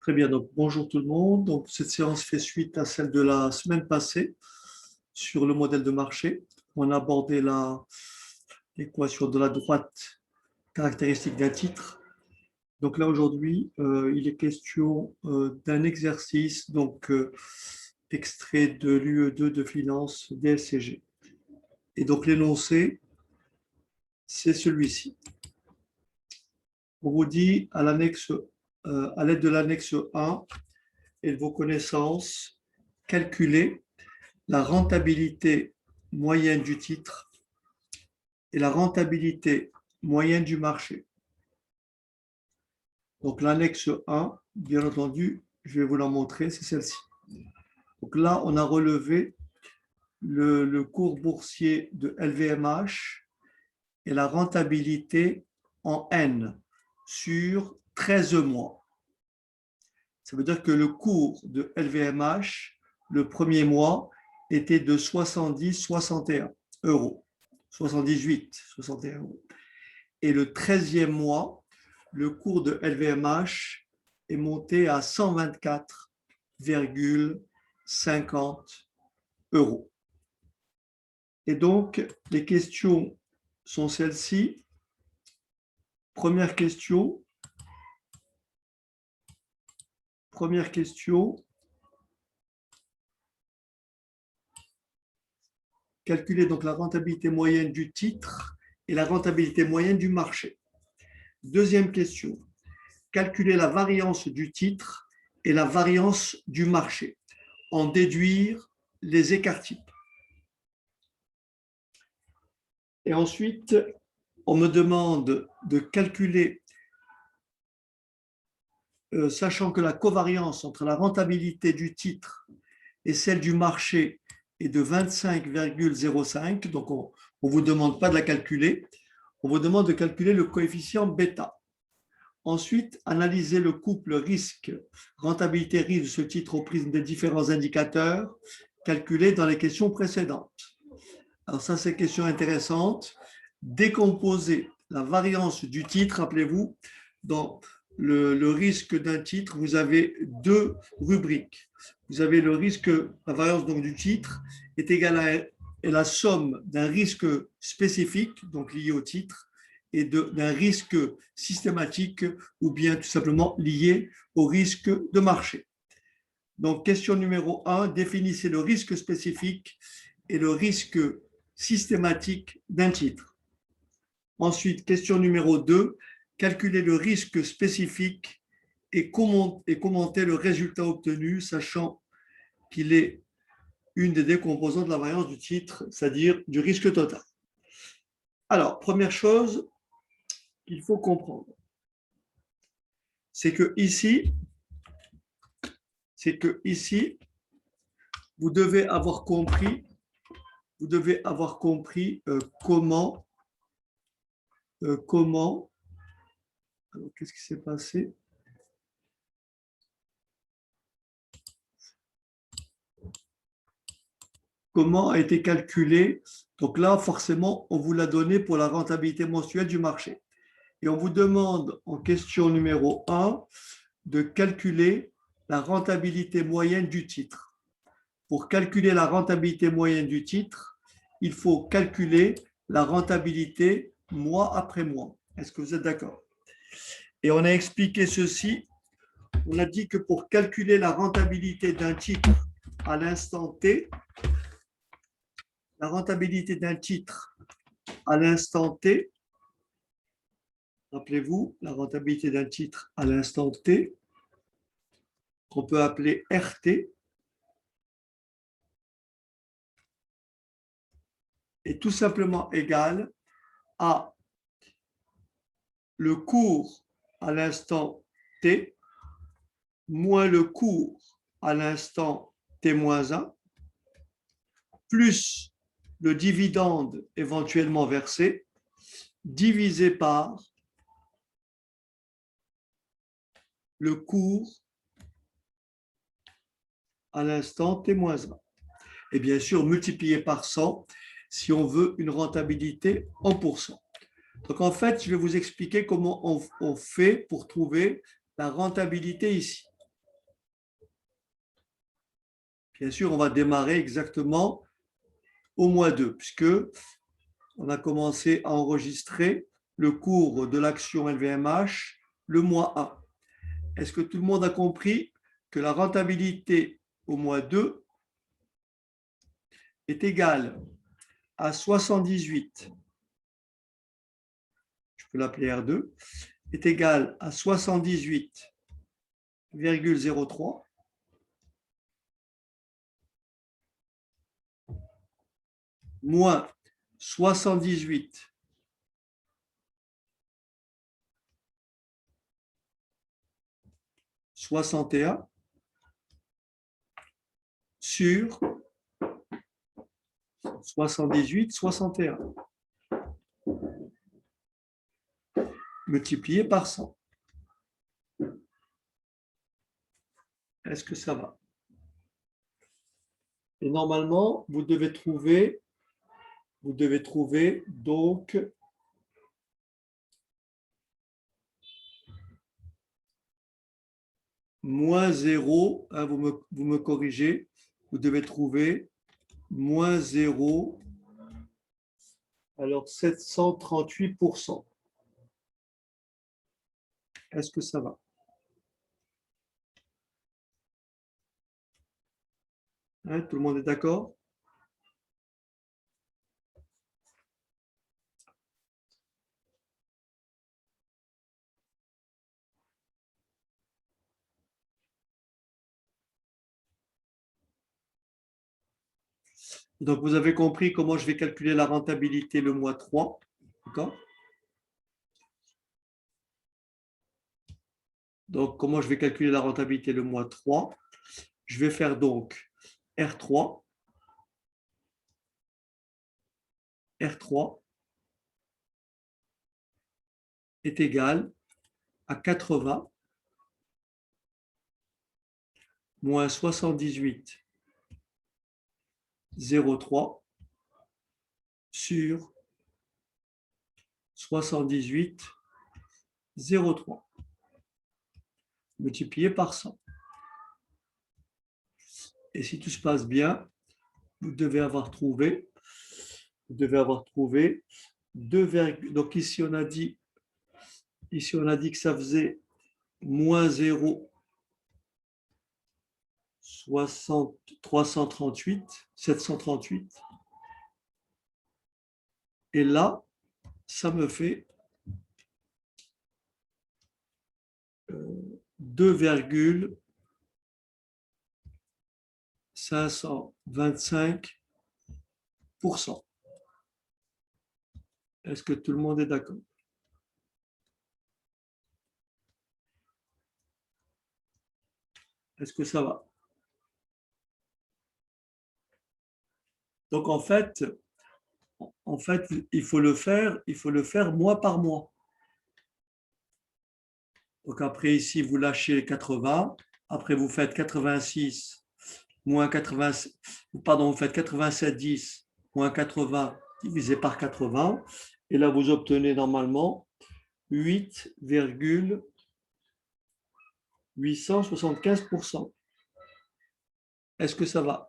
Très bien, donc bonjour tout le monde. Donc, cette séance fait suite à celle de la semaine passée sur le modèle de marché. On a abordé l'équation de la droite caractéristique d'un titre. Donc là, aujourd'hui, il est question d'un exercice, extrait de l'UE2 de finance DSCG. Et donc l'énoncé, c'est celui-ci. On vous dit à l'aide de l'annexe 1 et de vos connaissances, calculer la rentabilité moyenne du titre et la rentabilité moyenne du marché. Donc l'annexe 1, bien entendu, je vais vous la montrer, c'est celle-ci. Donc là, on a relevé le cours boursier de LVMH et la rentabilité en N sur 13 mois. Ça veut dire que le cours de LVMH, le premier mois, était de 70-61 euros. 78-61 euros. Et le 13e mois, le cours de LVMH est monté à 124,50 euros. Et donc, les questions sont celles-ci. Première question. Calculer donc la rentabilité moyenne du titre et la rentabilité moyenne du marché. Deuxième question. Calculer la variance du titre et la variance du marché. En déduire les écarts-types. Et ensuite, on me demande de calculer, sachant que la covariance entre la rentabilité du titre et celle du marché est de 25,05, donc on ne vous demande pas de la calculer, on vous demande de calculer le coefficient bêta. Ensuite, analyser le couple risque-rentabilité-risque de ce titre au prisme des différents indicateurs calculés dans les questions précédentes. Alors ça, c'est une question intéressante. Décomposer la variance du titre, rappelez-vous, dans le risque d'un titre, vous avez deux rubriques. Vous avez le risque, la variance donc, du titre est égale à la somme d'un risque spécifique, donc lié au titre, et d'un risque systématique ou bien tout simplement lié au risque de marché. Donc, question numéro 1, définissez le risque spécifique et le risque systématique d'un titre. Ensuite, question numéro 2, calculez le risque spécifique et commentez le résultat obtenu, sachant qu'il est une des décomposantes de la variance du titre, c'est-à-dire du risque total. Alors, première chose qu'il faut comprendre, c'est que ici, vous devez avoir compris comment alors, qu'est-ce qui s'est passé? Comment a été calculé? Donc là, forcément, on vous l'a donné pour la rentabilité mensuelle du marché. Et on vous demande en question numéro 1 de calculer la rentabilité moyenne du titre. Pour calculer la rentabilité moyenne du titre, il faut calculer la rentabilité mois après mois. Est-ce que vous êtes d'accord? Et on a expliqué ceci. On a dit que pour calculer la rentabilité d'un titre à l'instant T, la rentabilité d'un titre à l'instant T, rappelez-vous, la rentabilité d'un titre à l'instant T, qu'on peut appeler RT, est tout simplement égal à le cours à l'instant T moins le cours à l'instant T-1 plus le dividende éventuellement versé divisé par le cours à l'instant T-1. Et bien sûr, multiplié par 100 si on veut une rentabilité en pourcent. Donc en fait, je vais vous expliquer comment on fait pour trouver la rentabilité ici. Bien sûr, on va démarrer exactement au mois 2, puisque on a commencé à enregistrer le cours de l'action LVMH le mois 1. Est-ce que tout le monde a compris que la rentabilité au mois 2 est égale à 78, je peux l'appeler R2, est égale à 78,03 moins 78 61 sur 78 61 multiplié par 100. Est-ce que ça va? Et normalement, vous devez trouver donc moins 0, hein, vous me corrigez, vous devez trouver moins 0, alors 738%. Est-ce que ça va? Hein, tout le monde est d'accord? Donc, vous avez compris comment je vais calculer la rentabilité le mois 3. D'accord? Donc, comment je vais calculer la rentabilité le mois 3? Je vais faire donc R3, R3 est égal à 80 moins 78,03 sur 78,03 multiplié par 100. Et si tout se passe bien, vous devez avoir trouvé 2, donc ici on a dit que ça faisait moins 0, 338, 738. Et là, ça me fait 2,525%. Est-ce que tout le monde est d'accord? Est-ce que ça va? Donc en fait, il faut le faire mois par mois. Donc après ici, vous lâchez 80, après vous faites 86 moins 80, pardon, vous faites 87,10 moins 80 divisé par 80, et là vous obtenez normalement 8,875%. Est-ce que ça va?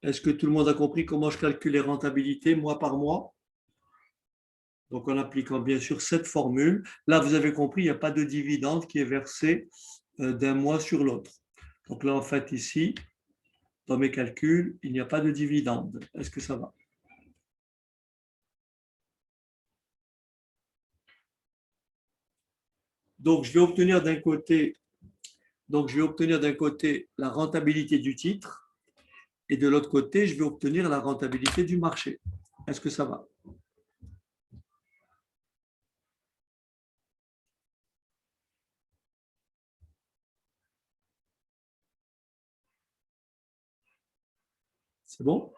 Est-ce que tout le monde a compris comment je calcule les rentabilités mois par mois? Donc en appliquant bien sûr cette formule. Là, vous avez compris, il n'y a pas de dividende qui est versé d'un mois sur l'autre. Donc là, en fait, ici, dans mes calculs, il n'y a pas de dividende. Est-ce que ça va? Donc je vais obtenir d'un côté, la rentabilité du titre et de l'autre côté, je vais obtenir la rentabilité du marché. Est-ce que ça va? C'est bon?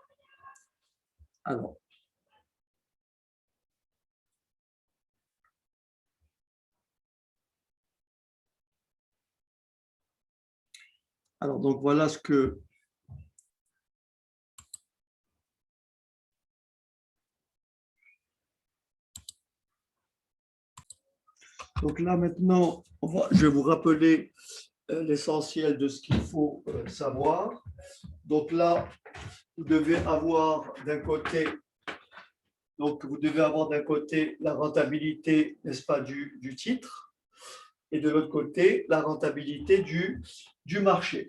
Alors, donc voilà ce que Donc là, maintenant, je vais vous rappeler l'essentiel de ce qu'il faut savoir. Donc là, vous devez avoir d'un côté, la rentabilité, n'est-ce pas, du titre, et de l'autre côté, la rentabilité du marché.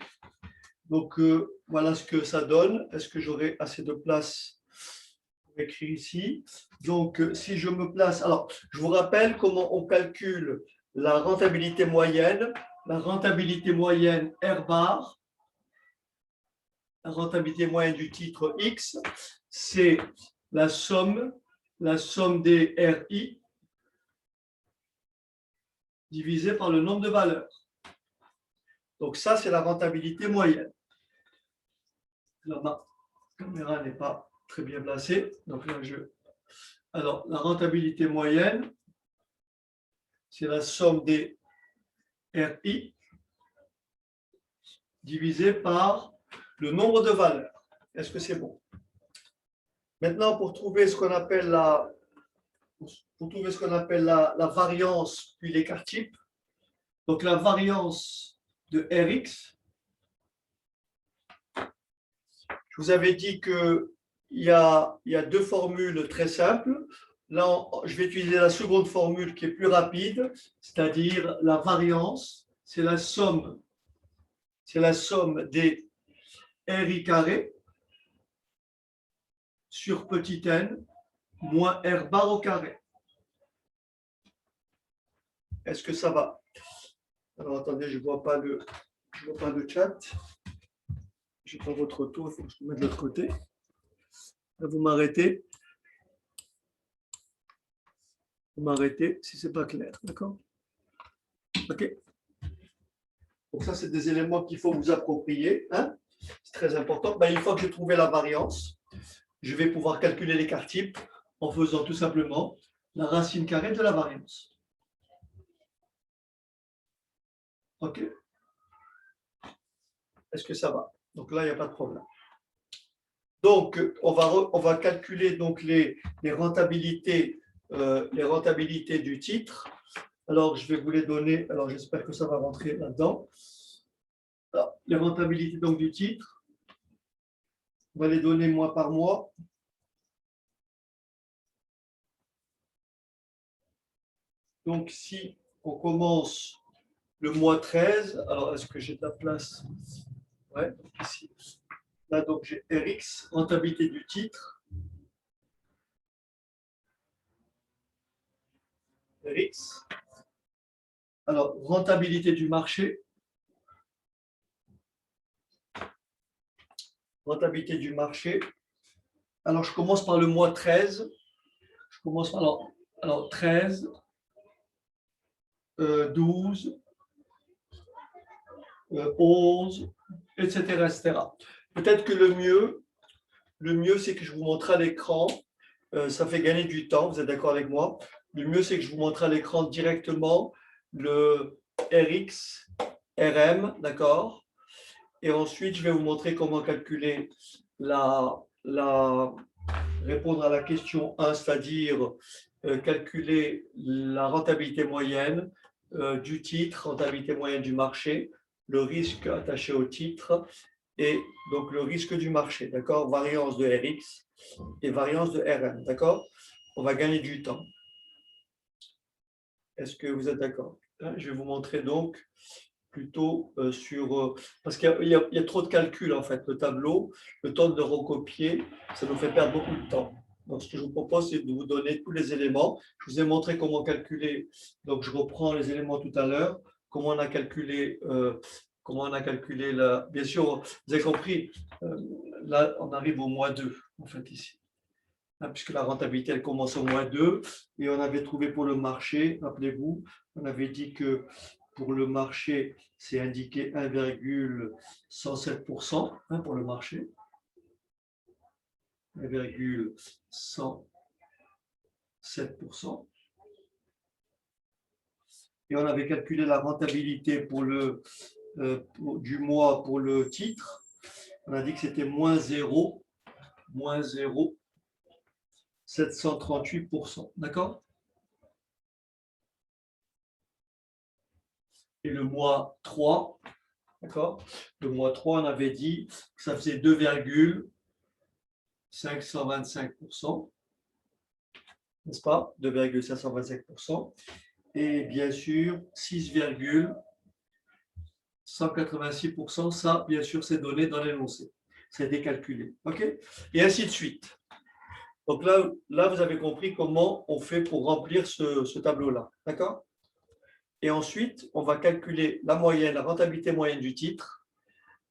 Donc, voilà ce que ça donne. Est-ce que j'aurai assez de place pour écrire ici? Donc, si je me place… Alors, je vous rappelle comment on calcule la rentabilité moyenne. La rentabilité moyenne R bar, la rentabilité moyenne du titre X, c'est la somme des RI divisé par le nombre de valeurs. Donc, ça, c'est la rentabilité moyenne. Là, ma caméra n'est pas très bien placée. Donc là, alors, la rentabilité moyenne, c'est la somme des RI divisé par le nombre de valeurs. Est-ce que c'est bon? Maintenant, pour trouver ce qu'on appelle la variance puis l'écart type, donc la variance de Rx, je vous avais dit qu'il y a deux formules très simples. Là, je vais utiliser la seconde formule qui est plus rapide, c'est-à-dire la variance, c'est la somme des RI carré sur petit n moins R bar au carré. Est-ce que ça va? Alors, attendez, je ne vois pas le chat. Je prends votre retour, il faut que je me mette de l'autre côté. Là, vous m'arrêtez. Vous m'arrêtez si ce n'est pas clair, d'accord? OK. Donc ça, c'est des éléments qu'il faut vous approprier. Hein? C'est très important. Une fois que j'ai trouvé la variance, je vais pouvoir calculer l'écart type en faisant tout simplement la racine carrée de la variance. OK? Est-ce que ça va? Donc là, il n'y a pas de problème. Donc, on va calculer donc les rentabilités du titre. Alors, je vais vous les donner. Alors, j'espère que ça va rentrer là-dedans. Les rentabilités donc, du titre, on va les donner mois par mois. Donc, si on commence le mois 13, alors est-ce que j'ai de la place? Ouais, ici. Là, donc, j'ai Rx, rentabilité du titre. Rx. Alors, rentabilité du marché. Rentabilité du marché. Alors, je commence par le mois 13. Je commence par, alors 13, 12, 11, etc. etc. Peut-être que le mieux, c'est que je vous montre à l'écran. Ça fait gagner du temps, vous êtes d'accord avec moi? Le mieux, c'est que je vous montre à l'écran directement le Rx, Rm, d'accord? Et ensuite, je vais vous montrer comment calculer répondre à la question 1, c'est-à-dire calculer la rentabilité moyenne du titre, rentabilité moyenne du marché, le risque attaché au titre et donc le risque du marché, d'accord? Variance de Rx et variance de Rm, d'accord? On va gagner du temps. Est-ce que vous êtes d'accord? Je vais vous montrer donc plutôt parce qu'il y a trop de calculs en fait, le tableau, le temps de recopier, ça nous fait perdre beaucoup de temps. Donc ce que je vous propose, c'est de vous donner tous les éléments. Je vous ai montré comment calculer, donc je reprends les éléments tout à l'heure, comment on a calculé la… Bien sûr, vous avez compris, là on arrive au mois 2, en fait ici. Puisque la rentabilité, elle commence au mois 2, et on avait trouvé pour le marché, rappelez-vous, on avait dit que pour le marché, c'est indiqué 1,107% pour le marché. 1,107%. Et on avait calculé la rentabilité du mois pour le titre. On a dit que c'était moins 0,738%. D'accord? et le mois 3. D'accord? Le mois 3, on avait dit que ça faisait 2,525%, n'est-ce pas? 2,525%. Et bien sûr, 6,186%, ça, bien sûr, c'est donné dans l'énoncé. Ça a été calculé. OK? Et ainsi de suite. Donc là, vous avez compris comment on fait pour remplir ce tableau-là. D'accord? Et ensuite, on va calculer la moyenne, la rentabilité moyenne du titre,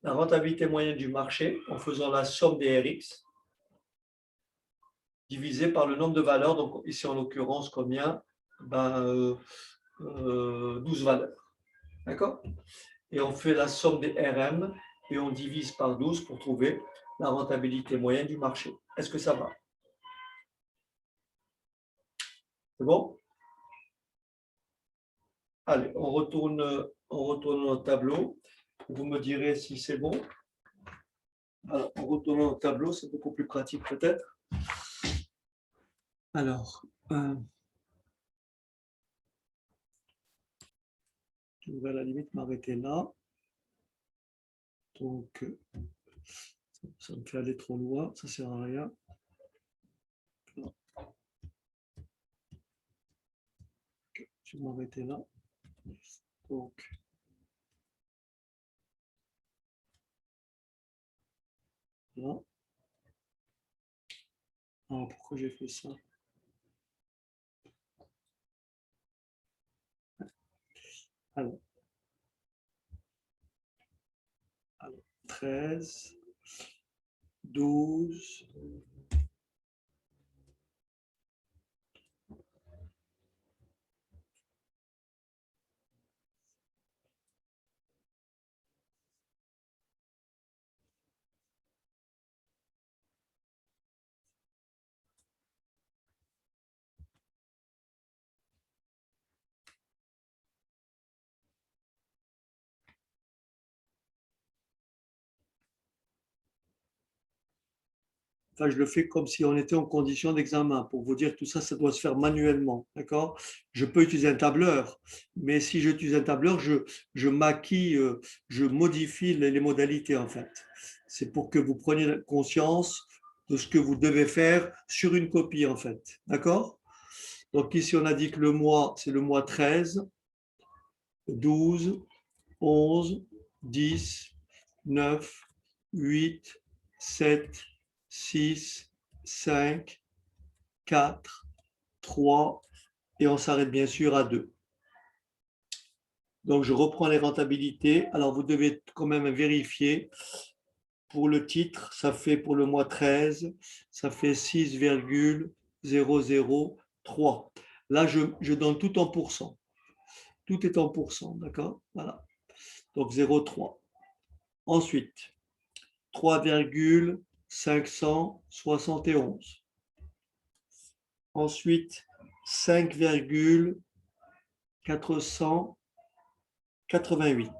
la rentabilité moyenne du marché en faisant la somme des RX divisé par le nombre de valeurs. Donc ici, en l'occurrence, combien? 12 valeurs. D'accord? Et on fait la somme des RM et on divise par 12 pour trouver la rentabilité moyenne du marché. Est-ce que ça va? C'est bon? Allez, on retourne au tableau. Vous me direz si c'est bon. Alors, en retournant au tableau, c'est beaucoup plus pratique peut-être. Alors, je vais à la limite m'arrêter là. Donc, ça me fait aller trop loin, ça ne sert à rien. Je vais m'arrêter là. Donc, là. Alors, pourquoi j'ai fait ça? Alors, 13, 12, enfin, je le fais comme si on était en condition d'examen. Pour vous dire, tout ça, ça doit se faire manuellement. D'accord? Je peux utiliser un tableur, mais si j'utilise un tableur, je maquille, je modifie les modalités, en fait. C'est pour que vous preniez conscience de ce que vous devez faire sur une copie, en fait. D'accord? Donc ici, on a dit que le mois, c'est le mois 13, 12, 11, 10, 9, 8, 7, 6, 5, 4, 3, et on s'arrête bien sûr à 2. Donc, je reprends les rentabilités. Alors, vous devez quand même vérifier. Pour le titre, ça fait pour le mois 13, ça fait 6,003. Là, je donne tout en pourcent. Tout est en pourcent, d'accord? Voilà. Donc, 0,3. Ensuite, 3,571. Ensuite, 5,488.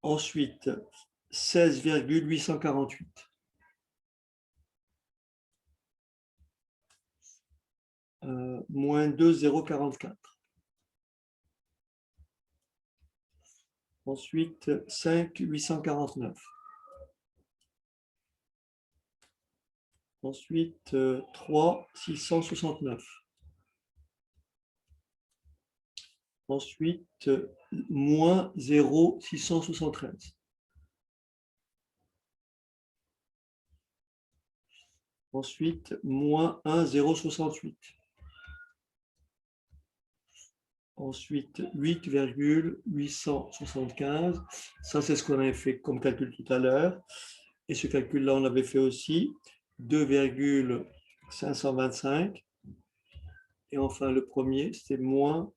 Ensuite, 16,848. Moins 2,044. Ensuite, 5,849. Ensuite, 3,669. Ensuite, moins 0,673. Ensuite, moins 1,068. Ensuite, 8,875. Ça, c'est ce qu'on avait fait comme calcul tout à l'heure. Et ce calcul-là, on avait fait aussi 2,525. Et enfin, le premier, c'était moins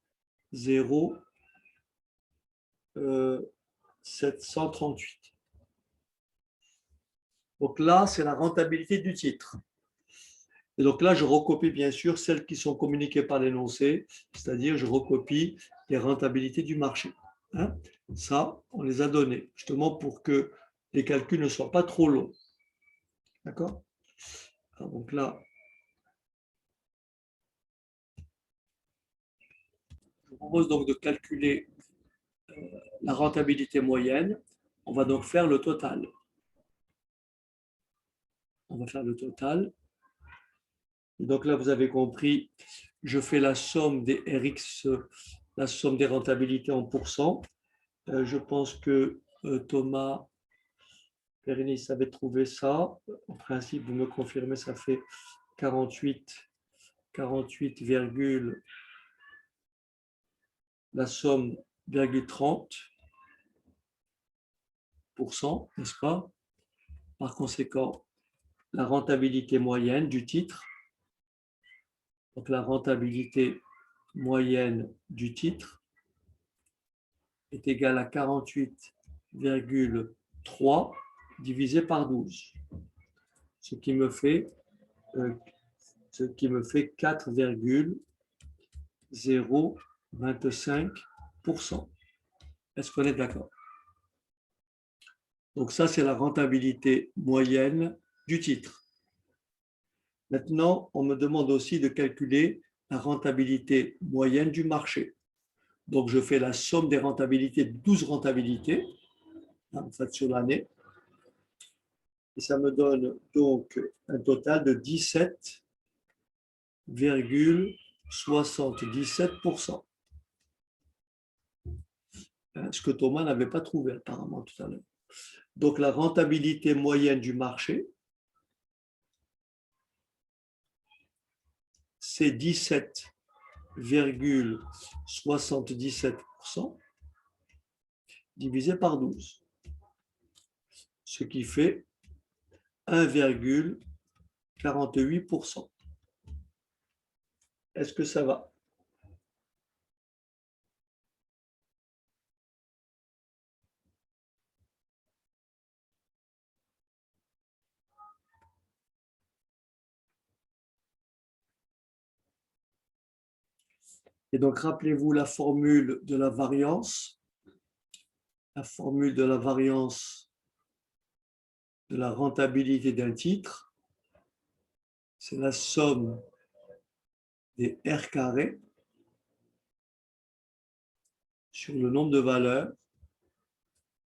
0,738. Donc là, c'est la rentabilité du titre. Et donc là, je recopie bien sûr celles qui sont communiquées par l'énoncé, c'est-à-dire je recopie les rentabilités du marché. Hein? Ça, on les a données, justement pour que les calculs ne soient pas trop longs. D'accord? Donc là, propose donc de calculer la rentabilité moyenne. On va donc faire le total. On va faire le total. Et donc là, vous avez compris, je fais la somme des RX, la somme des rentabilités en pourcents. Je pense que Thomas Pérénis avait trouvé ça. En principe, vous me confirmez, ça fait 48, la somme, 30%, n'est-ce pas? Par conséquent, la rentabilité moyenne du titre, donc la rentabilité moyenne du titre est égale à 48,3 divisé par 12, ce qui me fait 4,025%. Est-ce qu'on est d'accord? Donc ça, c'est la rentabilité moyenne du titre. Maintenant, on me demande aussi de calculer la rentabilité moyenne du marché. Donc, je fais la somme des rentabilités de 12 rentabilités, en fait, sur l'année. Et ça me donne donc un total de 17,77%. Ce que Thomas n'avait pas trouvé apparemment tout à l'heure. Donc, la rentabilité moyenne du marché, c'est 17,77% divisé par 12, ce qui fait 1,48%. Est-ce que ça va? Et donc, rappelez-vous la formule de la variance. La formule de la variance de la rentabilité d'un titre, c'est la somme des R carrés sur le nombre de valeurs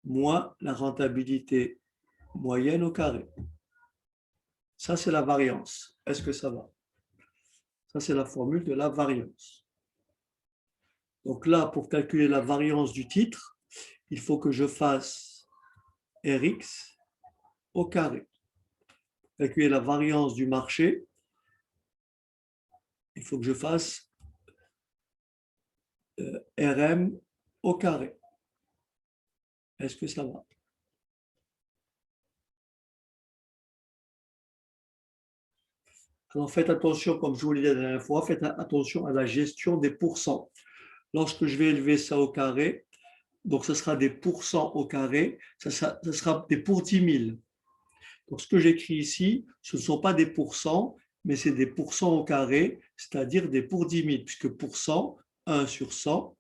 moins la rentabilité moyenne au carré. Ça, c'est la variance. Est-ce que ça va? Ça, c'est la formule de la variance. Donc là, pour calculer la variance du titre, il faut que je fasse Rx au carré. Pour calculer la variance du marché, il faut que je fasse Rm au carré. Est-ce que ça va? Alors faites attention, comme je vous l'ai dit la dernière fois, faites attention à la gestion des pourcents. Lorsque je vais élever ça au carré, donc ce sera des pourcents au carré, ça sera des pour 10 000. Donc ce que j'écris ici, ce ne sont pas des pourcents, mais c'est des pourcents au carré, c'est-à-dire des pour 10 000, puisque pourcent, 1 sur 100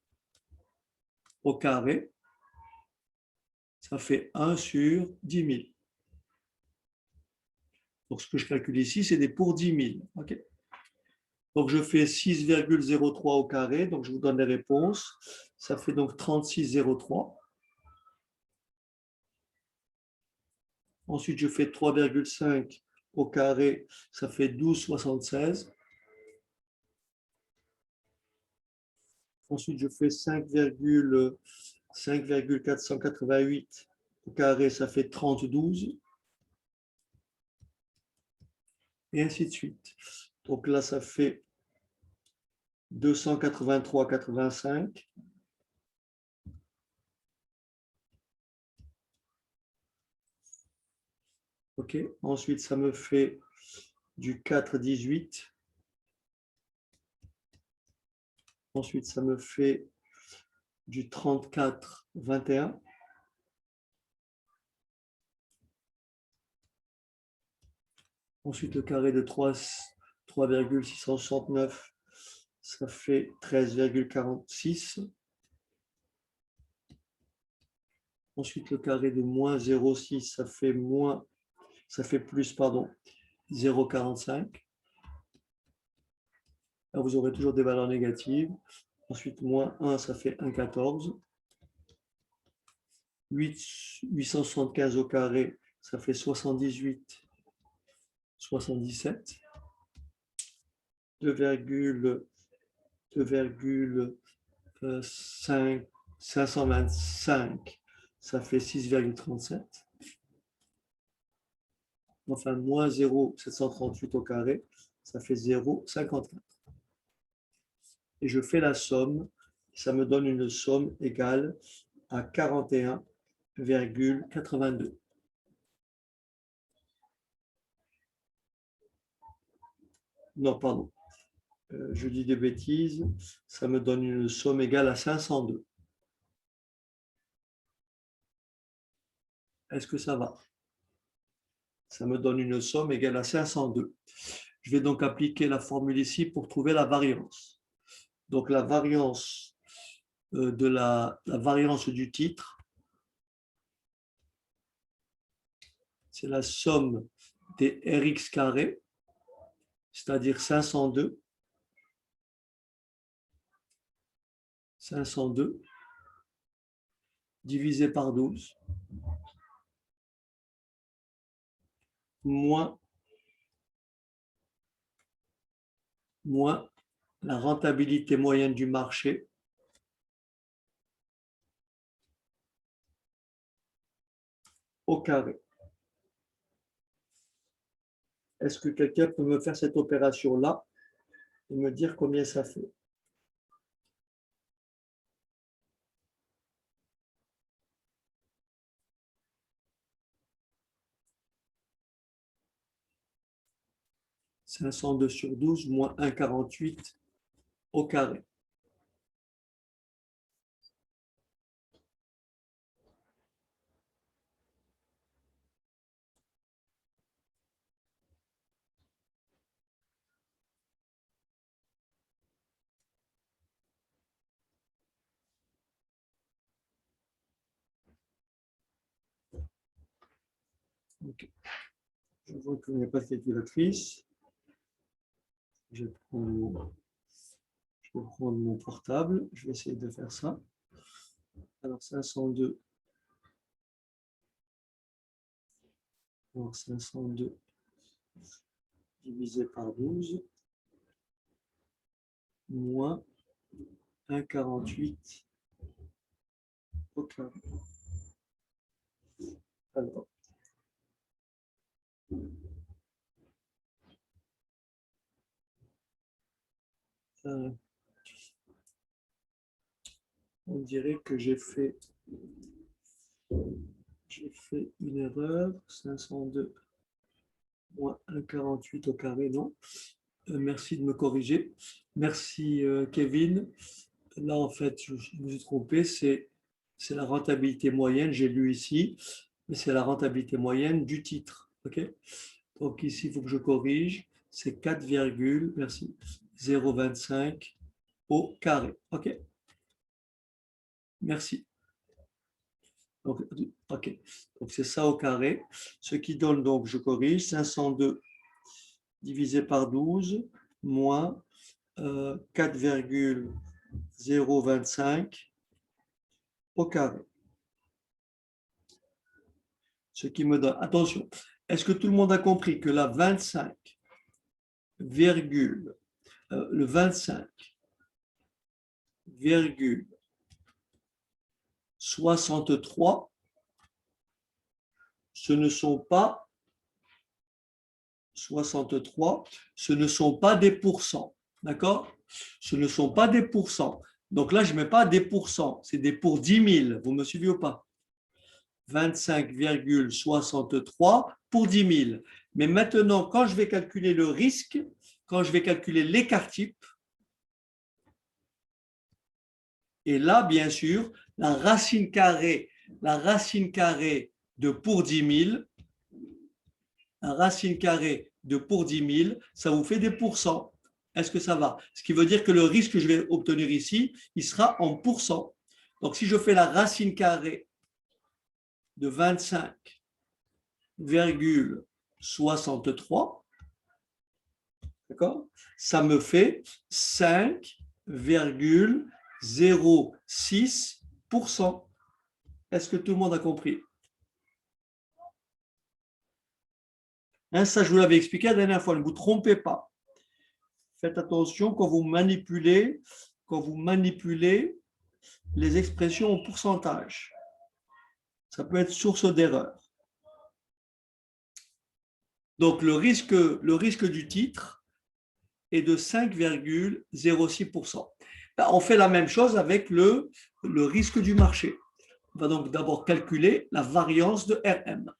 au carré, ça fait 1 sur 10 000. Donc ce que je calcule ici, c'est des pour 10 000. Okay. Donc je fais 6,03 au carré, donc je vous donne les réponses. Ça fait donc 36,03. Ensuite, je fais 3,5 au carré, ça fait 12,76. Ensuite, je fais 5,488 au carré, ça fait 30,12. Et ainsi de suite. Donc là, ça fait 283,85. OK. Ensuite, ça me fait du 4,18. Ensuite, ça me fait du 34,21. Ensuite, le carré de 3,669, ça fait 13,46. Ensuite, le carré de moins 0,6, ça fait plus, 0,45. Là, vous aurez toujours des valeurs négatives. Ensuite, moins 1, ça fait 1,14. 875 au carré, ça fait 78, 77. 525, ça fait 6,37. Enfin, moins 0,738 au carré, ça fait 0,54. Et je fais la somme, ça me donne une somme égale à 41,82. Non, pardon. Je dis des bêtises. Ça me donne une somme égale à 502. Est-ce que ça va? Ça me donne une somme égale à 502. Je vais donc appliquer la formule ici pour trouver la variance. Donc la variance de la variance du titre, c'est la somme des Rx carrés, c'est-à-dire 502, divisé par 12, moins la rentabilité moyenne du marché au carré. Est-ce que quelqu'un peut me faire cette opération-là et me dire combien ça fait? « 502 sur 12 moins 1,48 au carré. » Okay. Je vois qu'il n'y a pas de calculatrice. Je vais prendre mon portable. Je vais essayer de faire ça. Alors, 502. Alors, 502 divisé par 12 moins 1,48 au carré. Alors, on dirait que j'ai fait une erreur. 502 moins 1,48 au carré, non. Merci de me corriger. Merci Kevin. Là, en fait, je me suis trompé. C'est la rentabilité moyenne, j'ai lu ici, mais c'est la rentabilité moyenne du titre. Okay, donc ici, il faut que je corrige. C'est 4, merci, 0,25 au carré. OK. Merci. Donc, OK. Donc, c'est ça au carré. Ce qui donne, donc, je corrige, 502 divisé par 12 moins 4,025 au carré. Ce qui me donne, attention, est-ce que tout le monde a compris que la 25, le 25,63, ce ne sont pas 63, ce ne sont pas des pourcents, d'accord? Ce ne sont pas des pourcents. Donc là, je ne mets pas des pourcents, c'est des pour 10 000. Vous me suivez ou pas? 25,63 pour 10 000. Mais maintenant, quand je vais calculer le risque, quand je vais calculer l'écart type, et là, bien sûr, la racine carrée de pour 10 000, la racine carrée de pour 10 000, ça vous fait des pourcents. Est-ce que ça va? Ce qui veut dire que le risque que je vais obtenir ici, il sera en pourcents. Donc, si je fais la racine carrée de 25,63, d'accord, ça me fait 5,025. 0,06%. Est-ce que tout le monde a compris? Hein, ça, je vous l'avais expliqué la dernière fois, ne vous trompez pas. Faites attention quand vous manipulez les expressions en pourcentage. Ça peut être source d'erreur. Donc, le risque du titre est de 5,06%. On fait la même chose avec le risque du marché. On va donc d'abord calculer la variance de RM.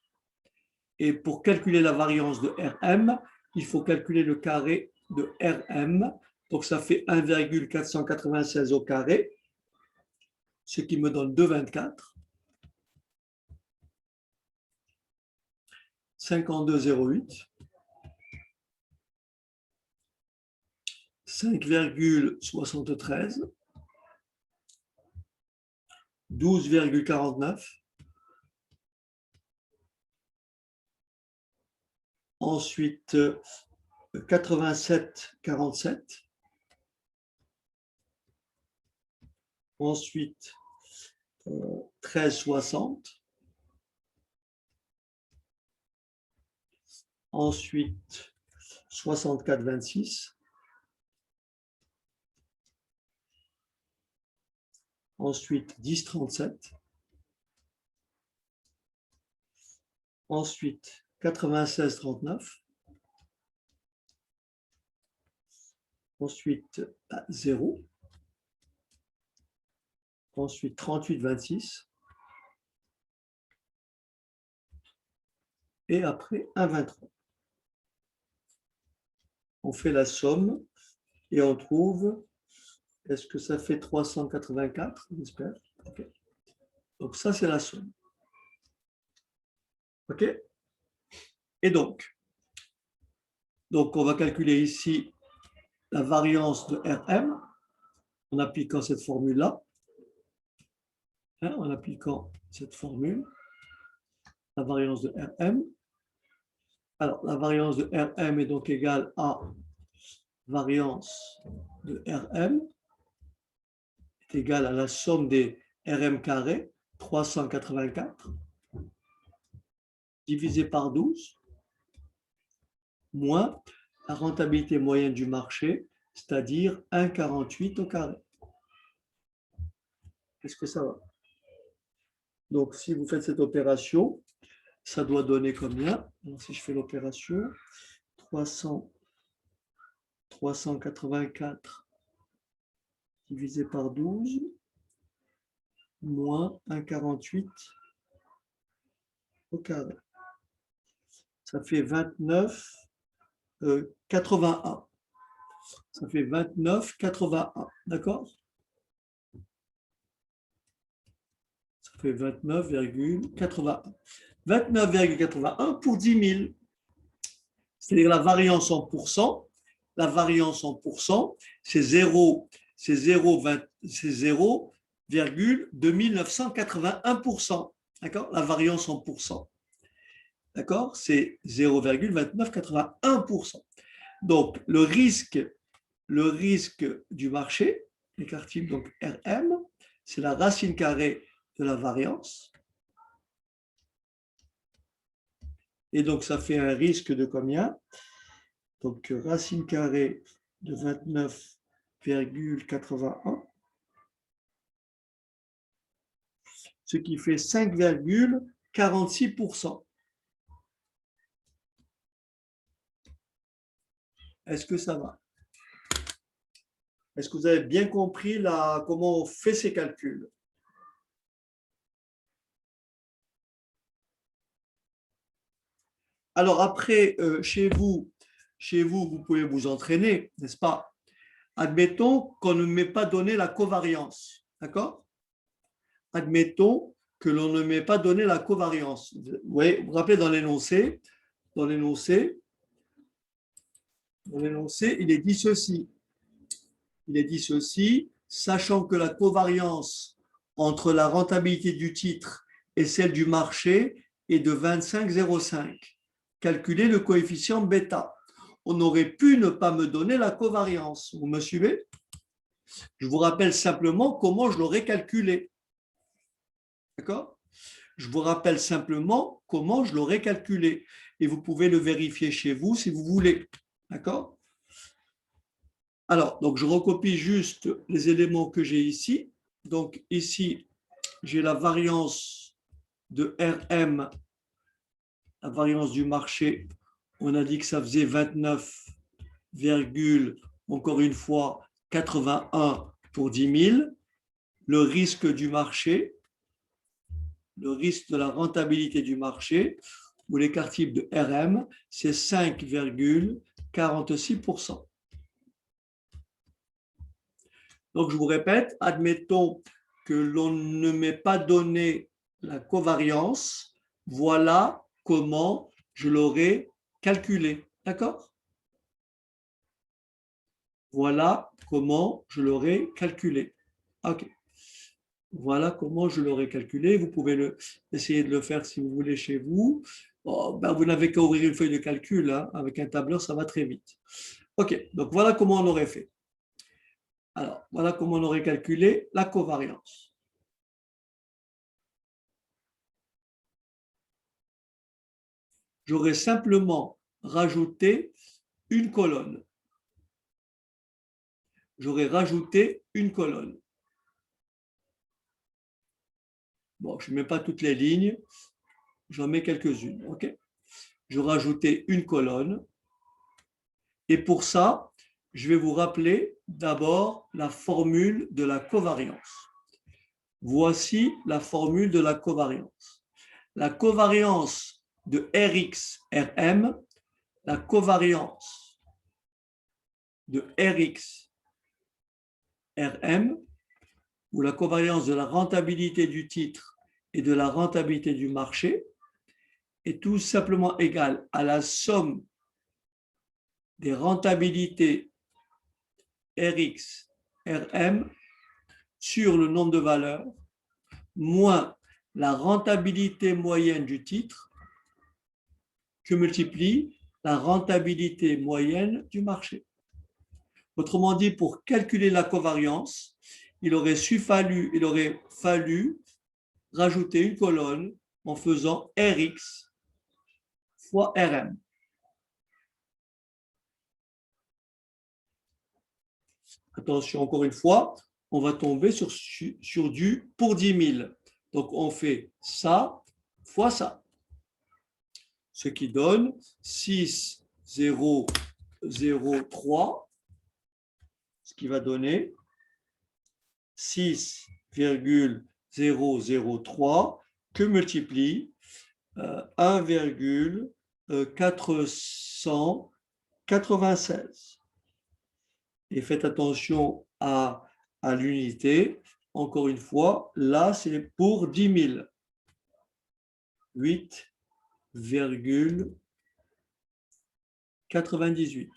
Et pour calculer la variance de RM, il faut calculer le carré de RM. Donc, ça fait 1,496 au carré, ce qui me donne 2,24. 52,08. 5,73. 12,49. Ensuite, 87,47. Ensuite, 13,60. Ensuite, 64,26. Ensuite, 10,37. Ensuite, 96,39. Ensuite, 0. Ensuite, 38,26. Et après, 1,23. On fait la somme et on trouve, est-ce que ça fait 384, j'espère. Okay. Donc ça, c'est la somme. OK? Et donc, on va calculer ici la variance de RM en appliquant cette formule-là. Hein, en appliquant cette formule, la variance de RM. Alors, la variance de RM est donc égale à variance de RM est égale à la somme des RM carré, 384, divisé par 12, moins la rentabilité moyenne du marché, c'est-à-dire 1,48 au carré. Est-ce que ça va? Donc, si vous faites cette opération, ça doit donner combien? Alors, si je fais l'opération, 384 divisé par 12, moins 1,48 au carré. Ça fait 29,81. Ça fait 29,81. D'accord? Ça fait 29,81. 29,81 pour 10 000. C'est-à-dire la variance en pourcent. La variance en pourcent, c'est 0,2981%. D'accord? La variance en pourcent. D'accord? C'est 0,2981%. Donc, le risque du marché, l'écart-type, donc RM, c'est la racine carrée de la variance. Et donc, ça fait un risque de combien? Donc, racine carrée de 29,81, ce qui fait 5,46%. Est-ce que ça va? Est-ce que vous avez bien compris comment on fait ces calculs? Alors après, chez vous, vous pouvez vous entraîner, n'est-ce pas? Admettons qu'on ne m'ait pas donné la covariance, d'accord? Admettons que l'on ne m'ait pas donné la covariance. Vous vous rappelez dans l'énoncé, il est dit ceci. Il est dit ceci, sachant que la covariance entre la rentabilité du titre et celle du marché est de 25,05. Calculez le coefficient bêta. On aurait pu ne pas me donner la covariance. Vous me suivez? Je vous rappelle simplement comment je l'aurais calculé. D'accord? Je vous rappelle simplement comment je l'aurais calculé. Et vous pouvez le vérifier chez vous si vous voulez. D'accord? Alors, donc je recopie juste les éléments que j'ai ici. Donc ici, j'ai la variance de RM, la variance du marché. On a dit que ça faisait 29, encore une fois, 81 pour 10 000. Le risque du marché, le risque de la rentabilité du marché, ou l'écart type de RM, c'est 5,46%. Donc, je vous répète, admettons que l'on ne m'ait pas donné la covariance, voilà comment je l'aurais calculé. D'accord? Voilà comment je l'aurais calculé. OK. Voilà comment je l'aurais calculé. Vous pouvez essayer de le faire si vous voulez chez vous. Oh, ben, vous n'avez qu'à ouvrir une feuille de calcul. Hein. Avec un tableur, ça va très vite. OK, donc voilà comment on aurait fait. Alors, voilà comment on aurait calculé la covariance. J'aurais simplement rajouté une colonne. J'aurais rajouté une colonne. Bon, je ne mets pas toutes les lignes, j'en mets quelques-unes. OK? Je rajoutais une colonne. Et pour ça, je vais vous rappeler d'abord la formule de la covariance. Voici la formule de la covariance. La covariance de Rx, Rm, la covariance de Rx, Rm, ou la covariance de la rentabilité du titre et de la rentabilité du marché, est tout simplement égale à la somme des rentabilités Rx, Rm sur le nombre de valeurs moins la rentabilité moyenne du titre que multiplie la rentabilité moyenne du marché. Autrement dit, pour calculer la covariance, il aurait fallu rajouter une colonne en faisant Rx fois Rm. Attention, encore une fois, on va tomber sur du pour 10 000. Donc, on fait ça fois ça. Ce qui donne 6,003, ce qui va donner 6,003 que multiplie 1,496. Et faites attention à l'unité. Encore une fois, là, c'est pour 10 000. 8,98.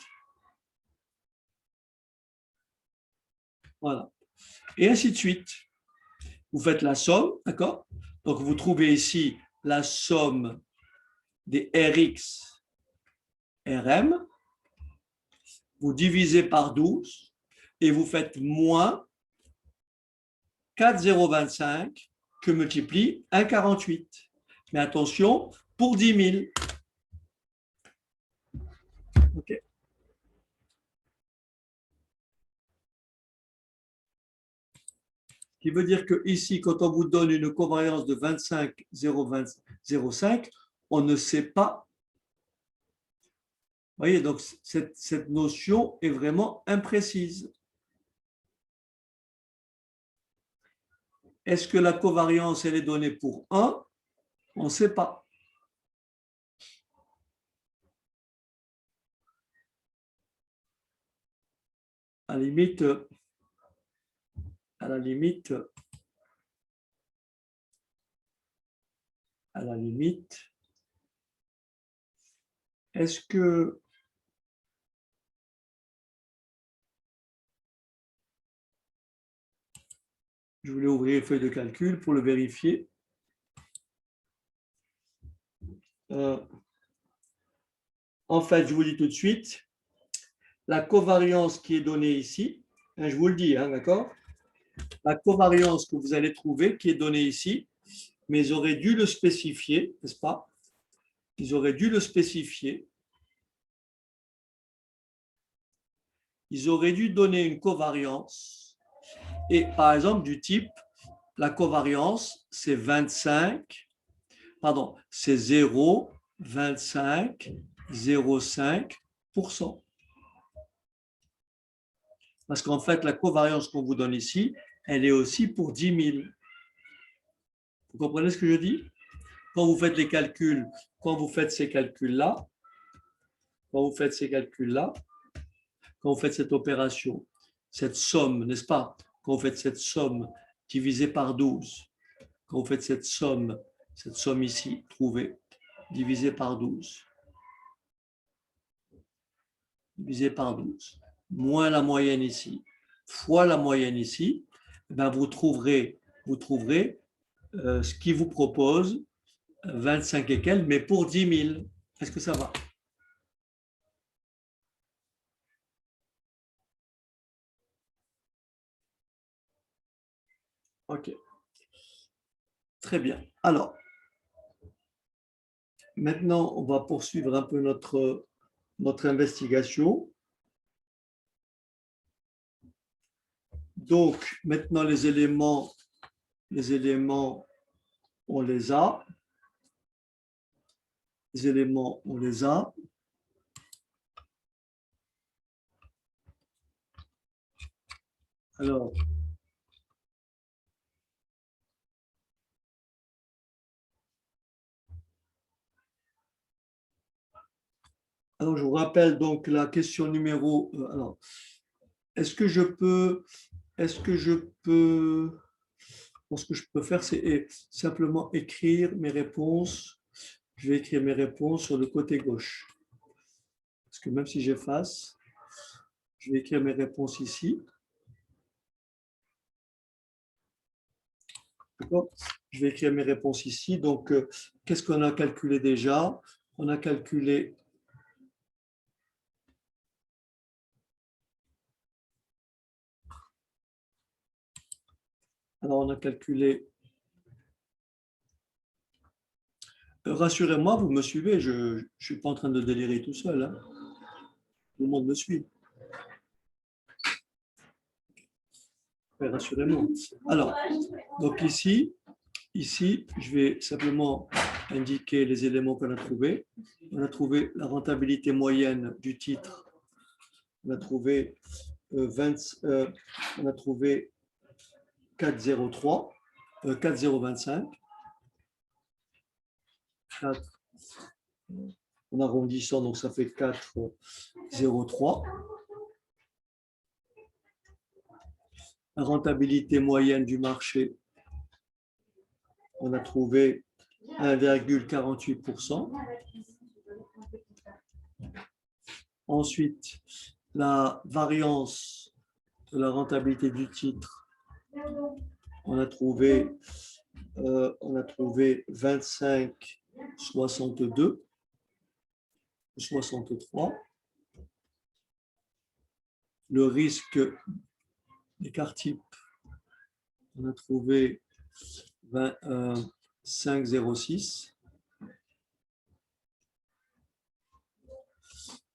Voilà. Et ainsi de suite. Vous faites la somme, d'accord? Donc, vous trouvez ici la somme des Rx, Rm. Vous divisez par 12 et vous faites moins 4,025 que multiplie 1,48. Mais attention, pour 10 000. OK. Ce qui veut dire que ici, quand on vous donne une covariance de 25,005, on ne sait pas. Vous voyez, donc cette notion est vraiment imprécise. Est-ce que la covariance, elle est donnée pour 1? On ne sait pas. À la limite, est-ce que je voulais ouvrir une feuille de calcul pour le vérifier. En fait, je vous dis tout de suite, la covariance qui est donnée ici, Hein, je vous le dis, hein, d'accord? La covariance que vous allez trouver, qui est donnée ici, mais ils auraient dû le spécifier, n'est-ce pas? Ils auraient dû le spécifier. Ils auraient dû donner une covariance. Et par exemple, du type, la covariance, c'est 25, pardon, c'est 0,25, 0,5%. Parce qu'en fait, la covariance qu'on vous donne ici, elle est aussi pour 10 000. Vous comprenez ce que je dis? Quand vous faites les calculs, quand vous faites ces calculs-là, quand vous faites ces calculs-là, quand vous faites cette opération, cette somme, n'est-ce pas? Quand vous faites cette somme divisée par 12, quand vous faites cette somme ici, trouvée, divisée par 12, divisée par 12, moins la moyenne ici, fois la moyenne ici, ben vous trouverez ce qui vous propose 25 et quelques, mais pour 10 000. Est-ce que ça va? OK. Très bien. Alors, maintenant, on va poursuivre un peu notre investigation. Donc, maintenant, les éléments, on les a. Les éléments, on les a. Alors, je vous rappelle donc la question numéro. Alors, est-ce que je peux, ce que je peux faire, c'est simplement écrire mes réponses. Je vais écrire mes réponses sur le côté gauche. Parce que même si j'efface, je vais écrire mes réponses ici. D'accord? Je vais écrire mes réponses ici. Donc, qu'est-ce qu'on a calculé déjà? On a calculé on a calculé. Rassurez-moi, vous me suivez, je ne suis pas en train de délirer tout seul. Hein. Tout le monde me suit. Ouais, rassurez-moi. Alors, donc ici, je vais simplement indiquer les éléments qu'on a trouvés. On a trouvé la rentabilité moyenne du titre. On a trouvé, on a trouvé 4,03, 4,025. 4, en arrondissant, donc ça fait 4,03. La rentabilité moyenne du marché, on a trouvé 1,48%. Ensuite, la variance de la rentabilité du titre, on a trouvé 25,62, 63. Le risque d'écart type, on a trouvé 5,06.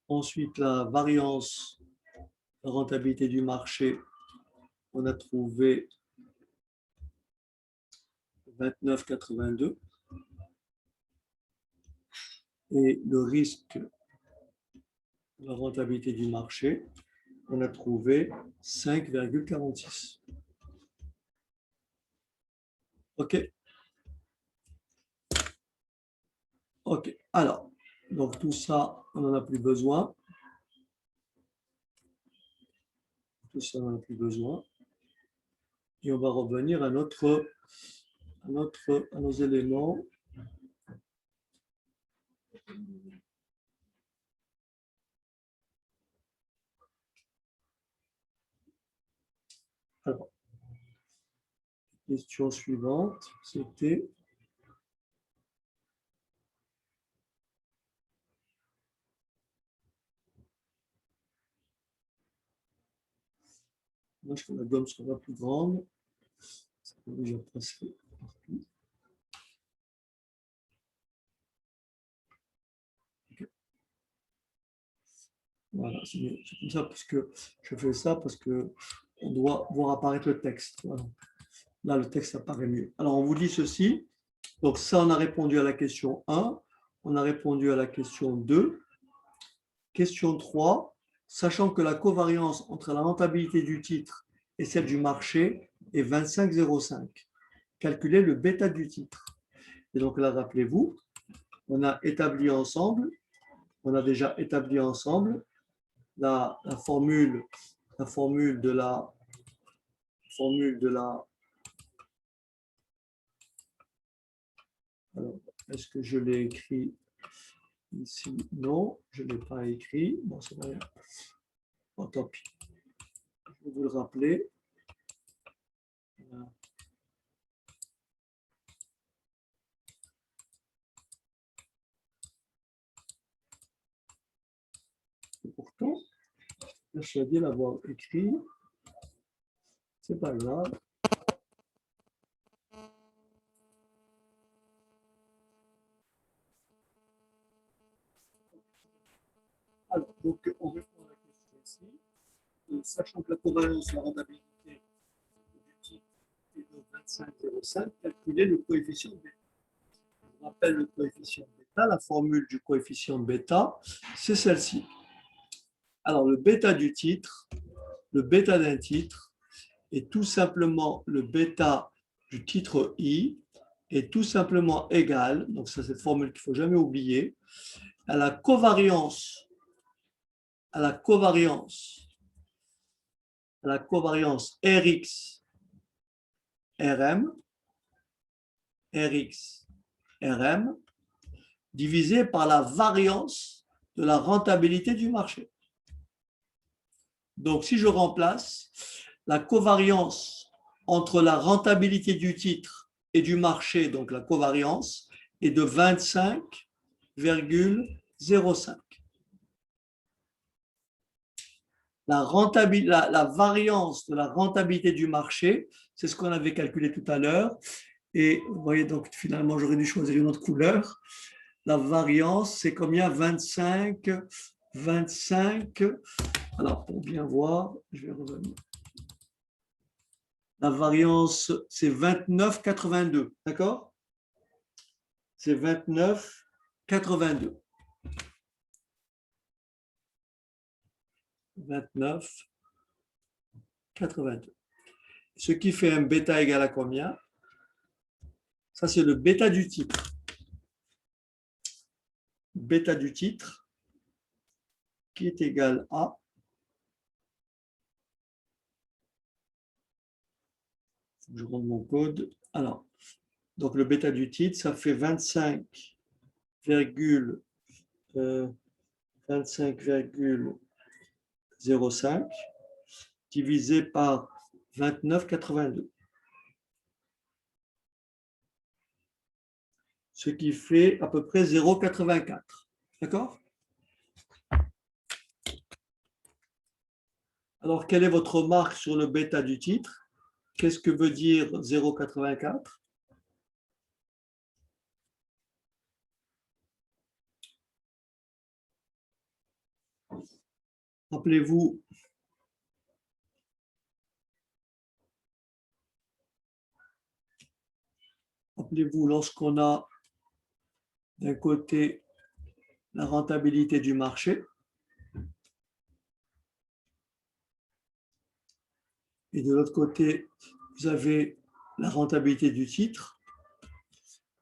Ensuite, la variance de rentabilité du marché, on a trouvé 29,82. Et le risque de la rentabilité du marché, on a trouvé 5,46. OK? OK. Alors, donc tout ça, on n'en a plus besoin. Tout ça, on n'en a plus besoin. Et on va revenir à nos éléments. Alors, question suivante, c'était Moi, je que la gomme soit plus grande. Ça peut déjà passer partout. Okay. Voilà, c'est comme ça, parce que je fais ça parce que on doit voir apparaître le texte. Voilà. Là, le texte apparaît mieux. Alors, on vous dit ceci. Donc, ça, on a répondu à la question 1. On a répondu à la question 2. Question 3. Sachant que la covariance entre la rentabilité du titre et celle du marché est 25,05. Calculez le bêta du titre. Et donc là, rappelez-vous, on a établi ensemble, on a déjà établi ensemble la formule de la alors, est-ce que je l'ai écrit ici? Non, je ne l'ai pas écrit. Bon, c'est rien. Bon, tant pis. Je vais vous le rappeler. Et pourtant, je suis bien l'avoir écrit. C'est pas grave. Alors, donc, on répond à la question ici. Sachant que la covariance de la rentabilité du titre est de 25,05, calculez le coefficient bêta. Je vous rappelle le coefficient bêta. La formule du coefficient bêta, c'est celle-ci. Alors, le bêta du titre, le bêta d'un titre, est tout simplement le bêta du titre I est tout simplement égal, donc c'est cette formule qu'il ne faut jamais oublier, à la covariance Rx Rm divisé par la variance de la rentabilité du marché. Donc, si je remplace la covariance entre la rentabilité du titre et du marché, donc la covariance, est de 25,05. La variance de la rentabilité du marché, c'est ce qu'on avait calculé tout à l'heure. Et vous voyez, donc finalement, j'aurais dû choisir une autre couleur. La variance, c'est combien? 25. Alors, pour bien voir, je vais revenir. La variance, c'est 29,82. D'accord? C'est 29,82. 29,82. Ce qui fait un bêta égal à combien? Ça, c'est le bêta du titre. Bêta du titre qui est égal à je rentre mon code. Alors, donc le bêta du titre, ça fait 25,05 divisé par 29,82. Ce qui fait à peu près 0,84. D'accord? Alors, quelle est votre remarque sur le bêta du titre? Qu'est-ce que veut dire 0,84? Rappelez-vous, lorsqu'on a d'un côté la rentabilité du marché et de l'autre côté, vous avez la rentabilité du titre.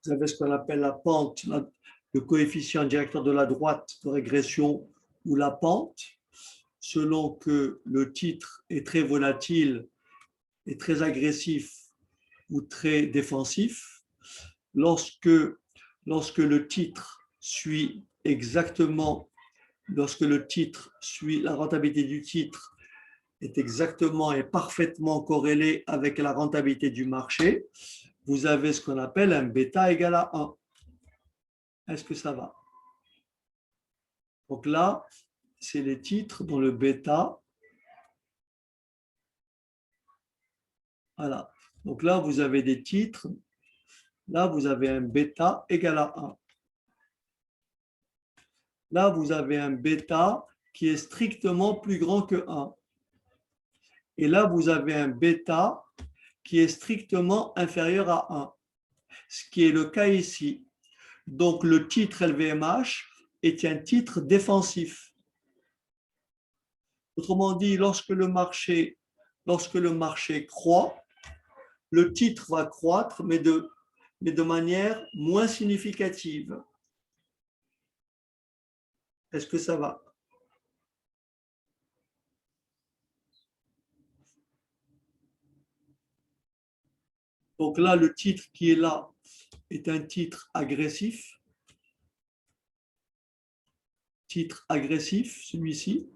Vous avez ce qu'on appelle la pente, le coefficient directeur de la droite de régression ou la pente, selon que le titre est très volatile et très agressif ou très défensif. Lorsque le titre suit exactement, la rentabilité du titre est exactement et parfaitement corrélée avec la rentabilité du marché, vous avez ce qu'on appelle un bêta égal à 1. Est-ce que ça va? Donc là, c'est les titres dont le bêta Voilà. Donc là, vous avez des titres. Là, vous avez un bêta égal à 1. Là, vous avez un bêta qui est strictement plus grand que 1. Et là, vous avez un bêta qui est strictement inférieur à 1, ce qui est le cas ici. Donc, le titre LVMH est un titre défensif. Autrement dit, lorsque le marché croît, le titre va croître, mais de manière moins significative. Est-ce que ça va? Donc là, le titre qui est là est un titre agressif. Titre agressif, celui-ci.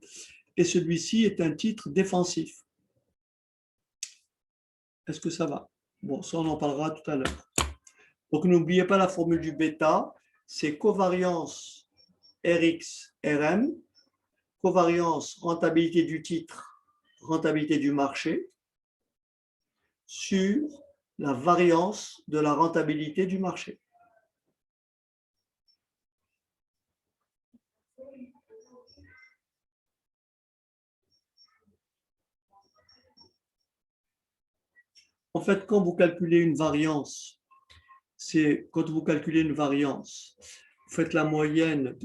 Et celui-ci est un titre défensif. Est-ce que ça va? Bon, ça, on en parlera tout à l'heure. Donc, n'oubliez pas la formule du bêta. C'est covariance RX-RM, covariance rentabilité du titre, rentabilité du marché, sur la variance de la rentabilité du marché. En fait, quand vous calculez une variance, quand vous calculez une variance, vous faites la moyenne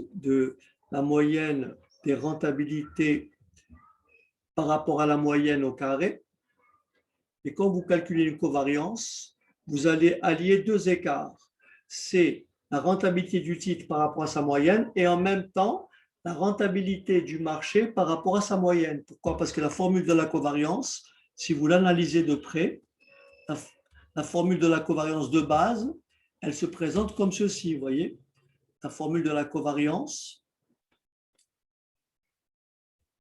des rentabilités par rapport à la moyenne au carré. Et quand vous calculez une covariance, vous allez allier deux écarts. C'est la rentabilité du titre par rapport à sa moyenne et en même temps la rentabilité du marché par rapport à sa moyenne. Pourquoi? Parce que la formule de la covariance, si vous l'analysez de près, la formule de la covariance de base, elle se présente comme ceci, vous voyez? La formule de la covariance,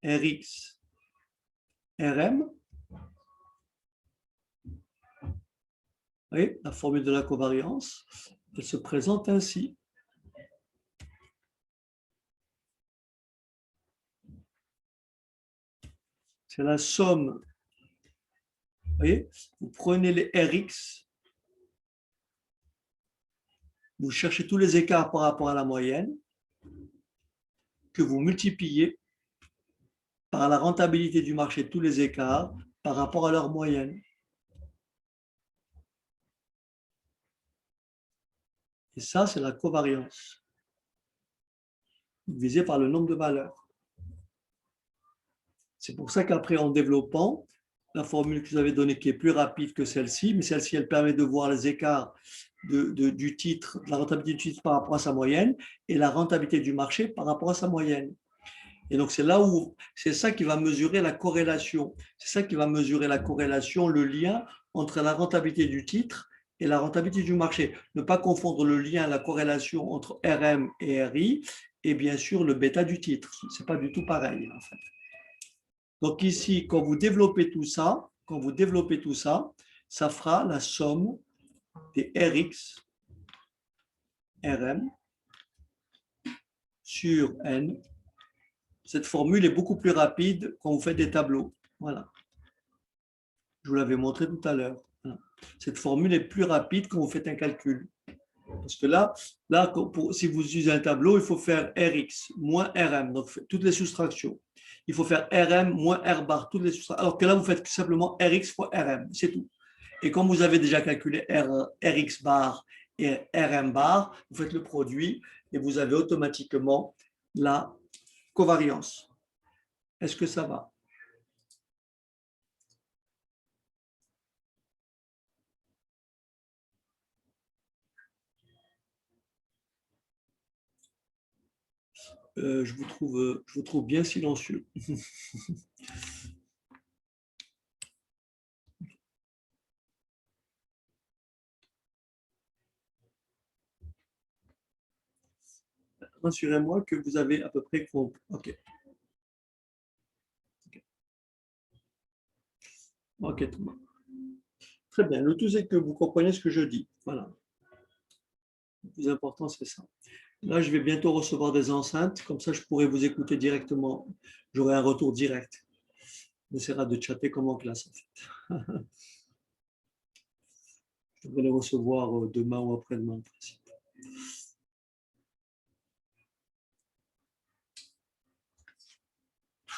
Rx, Rm, vous voyez, la formule de la covariance, elle se présente ainsi. C'est la somme. Vous voyez, vous prenez les Rx, vous cherchez tous les écarts par rapport à la moyenne, que vous multipliez par la rentabilité du marché, tous les écarts par rapport à leur moyenne. Et ça, c'est la covariance, divisée par le nombre de valeurs. C'est pour ça qu'après, en développant, la formule que vous avez donnée qui est plus rapide que celle-ci, mais celle-ci, elle permet de voir les écarts du titre, la rentabilité du titre par rapport à sa moyenne et la rentabilité du marché par rapport à sa moyenne. Et donc, c'est ça qui va mesurer la corrélation. C'est ça qui va mesurer la corrélation, le lien entre la rentabilité du titre et la rentabilité du marché. Ne pas confondre le lien, la corrélation entre RM et RI et bien sûr le bêta du titre. Ce n'est pas du tout pareil, en fait. Donc ici, quand vous développez tout ça, ça fera la somme des Rx, Rm sur N. Cette formule est beaucoup plus rapide quand vous faites des tableaux. Voilà. Je vous l'avais montré tout à l'heure. Voilà. Cette formule est plus rapide quand vous faites un calcul. Parce que là si vous utilisez un tableau, il faut faire Rx moins Rm, donc toutes les soustractions. Il faut faire Rm moins R bar, toutes les soustractions. Alors que là, vous faites simplement Rx fois Rm, c'est tout. Et comme vous avez déjà calculé Rx bar et Rm bar, vous faites le produit et vous avez automatiquement la covariance. Est-ce que ça va? Je vous trouve bien silencieux. Rassurez-moi que vous avez à peu près compris. OK. OK, tout le monde. Très bien. Le tout, c'est que vous compreniez ce que je dis. Voilà. Le plus important, c'est ça. Là, je vais bientôt recevoir des enceintes. Comme ça, je pourrai vous écouter directement. J'aurai un retour direct. On essaiera de chatter comme en classe, en fait. Je vais les recevoir demain ou après-demain, en principe.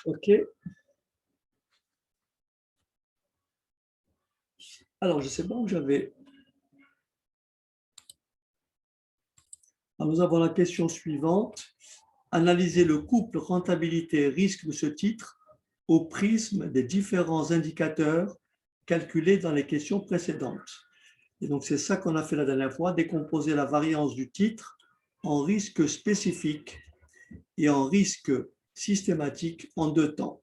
OK. Alors, je ne sais pas où j'avais. Alors, nous avons la question suivante. Analyser le couple rentabilité-risque de ce titre au prisme des différents indicateurs calculés dans les questions précédentes. Et donc, c'est ça qu'on a fait la dernière fois, décomposer la variance du titre en risque spécifique et en risque systématique en deux temps.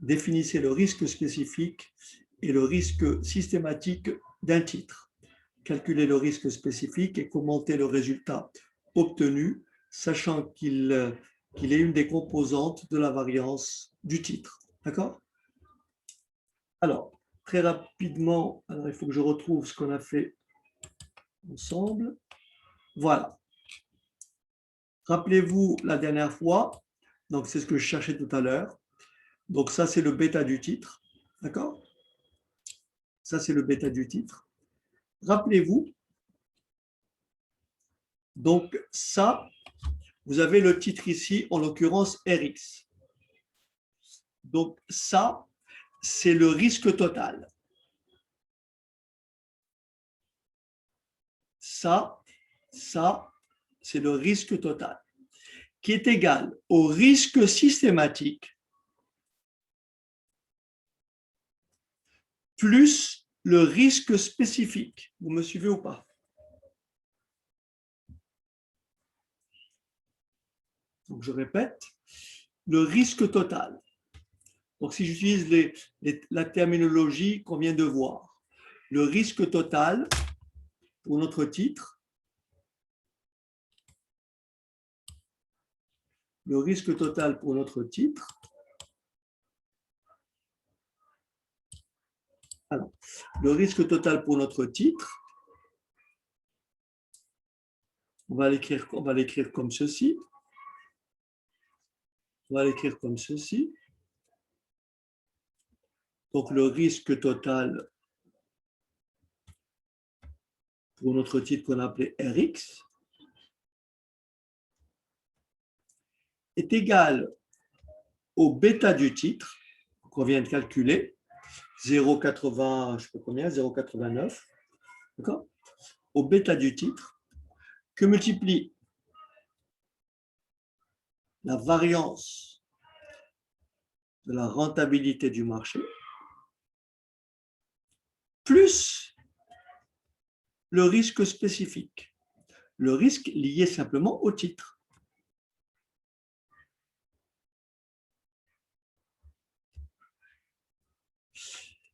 Définissez le risque spécifique et le risque systématique d'un titre. Calculez le risque spécifique et commentez le résultat obtenu, sachant qu'il est une des composantes de la variance du titre. D'accord? Alors, très rapidement, alors il faut que je retrouve ce qu'on a fait ensemble. Voilà. Rappelez-vous la dernière fois, donc c'est ce que je cherchais tout à l'heure. Donc ça, c'est le bêta du titre. D'accord? Ça, c'est le bêta du titre. Rappelez-vous, donc ça, vous avez le titre ici, en l'occurrence RX. Donc ça, c'est le risque total. Ça, c'est le risque total, qui est égal au risque systématique plus le risque spécifique. Vous me suivez ou pas? Donc je répète, le risque total. Donc si j'utilise la terminologie qu'on vient de voir, le risque total pour notre titre, le risque total pour notre titre. Alors, le risque total pour notre titre, on va l'écrire comme ceci. On va l'écrire comme ceci. Donc, le risque total pour notre titre qu'on appelait RX est égal au bêta du titre qu'on vient de calculer, 0,80, je sais pas combien, 0,89, d'accord, au bêta du titre, que multiplie la variance de la rentabilité du marché plus le risque spécifique, le risque lié simplement au titre.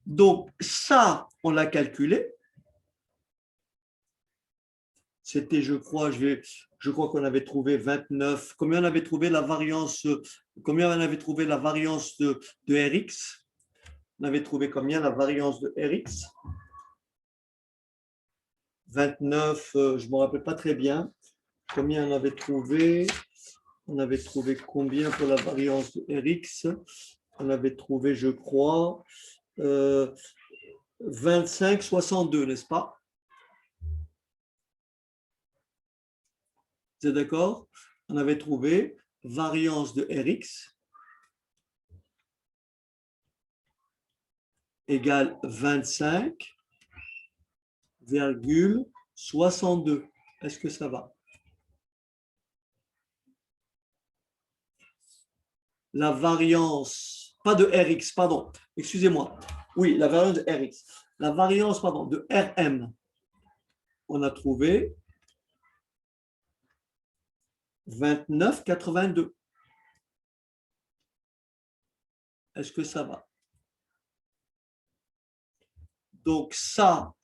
Donc ça, on l'a calculé. C'était, je crois qu'on avait trouvé 29. Combien on avait trouvé la variance, combien on avait trouvé la variance de Rx? On avait trouvé combien la variance de Rx? 29, je ne me rappelle pas très bien. Combien on avait trouvé? On avait trouvé combien pour la variance de Rx? On avait trouvé, je crois, 25,62, n'est-ce pas? Vous êtes d'accord? On avait trouvé variance de Rx égale 25,62. Est-ce que ça va? La variance, pas de Rx, pardon, excusez-moi. Oui, la variance de Rx. La variance, pardon, de Rm, on a trouvé 29,82. Est-ce que ça va? Donc ça,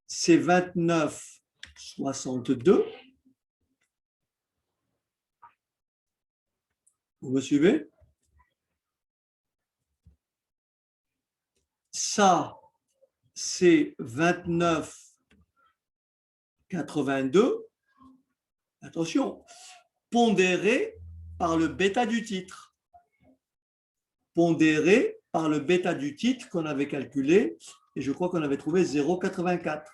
c'est 29,62. Vous me suivez? Ça, c'est 29,82. Attention, pondéré par le bêta du titre. Pondéré par le bêta du titre qu'on avait calculé, et je crois qu'on avait trouvé 0,84.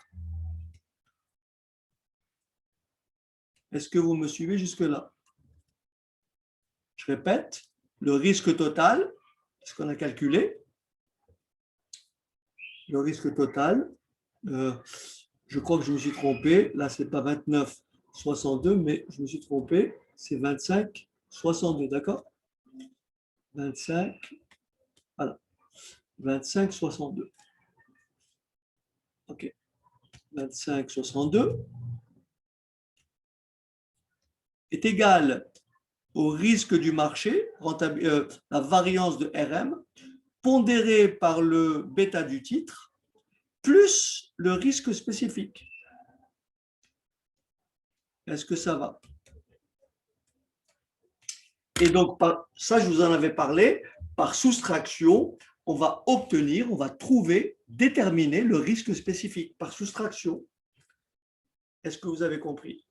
Est-ce que vous me suivez jusque-là? Je répète, le risque total, ce qu'on a calculé, le risque total, je crois que je me suis trompé, là ce n'est pas 29,62, mais je me suis trompé, c'est 25,62, d'accord? 25, voilà, 25,62. OK, 25,62 est égal au risque du marché, la variance de RM, pondérée par le bêta du titre, plus le risque spécifique. Est-ce que ça va? Et donc, ça, je vous en avais parlé, par soustraction, on va obtenir, on va trouver, déterminer le risque spécifique par soustraction. Est-ce que vous avez compris?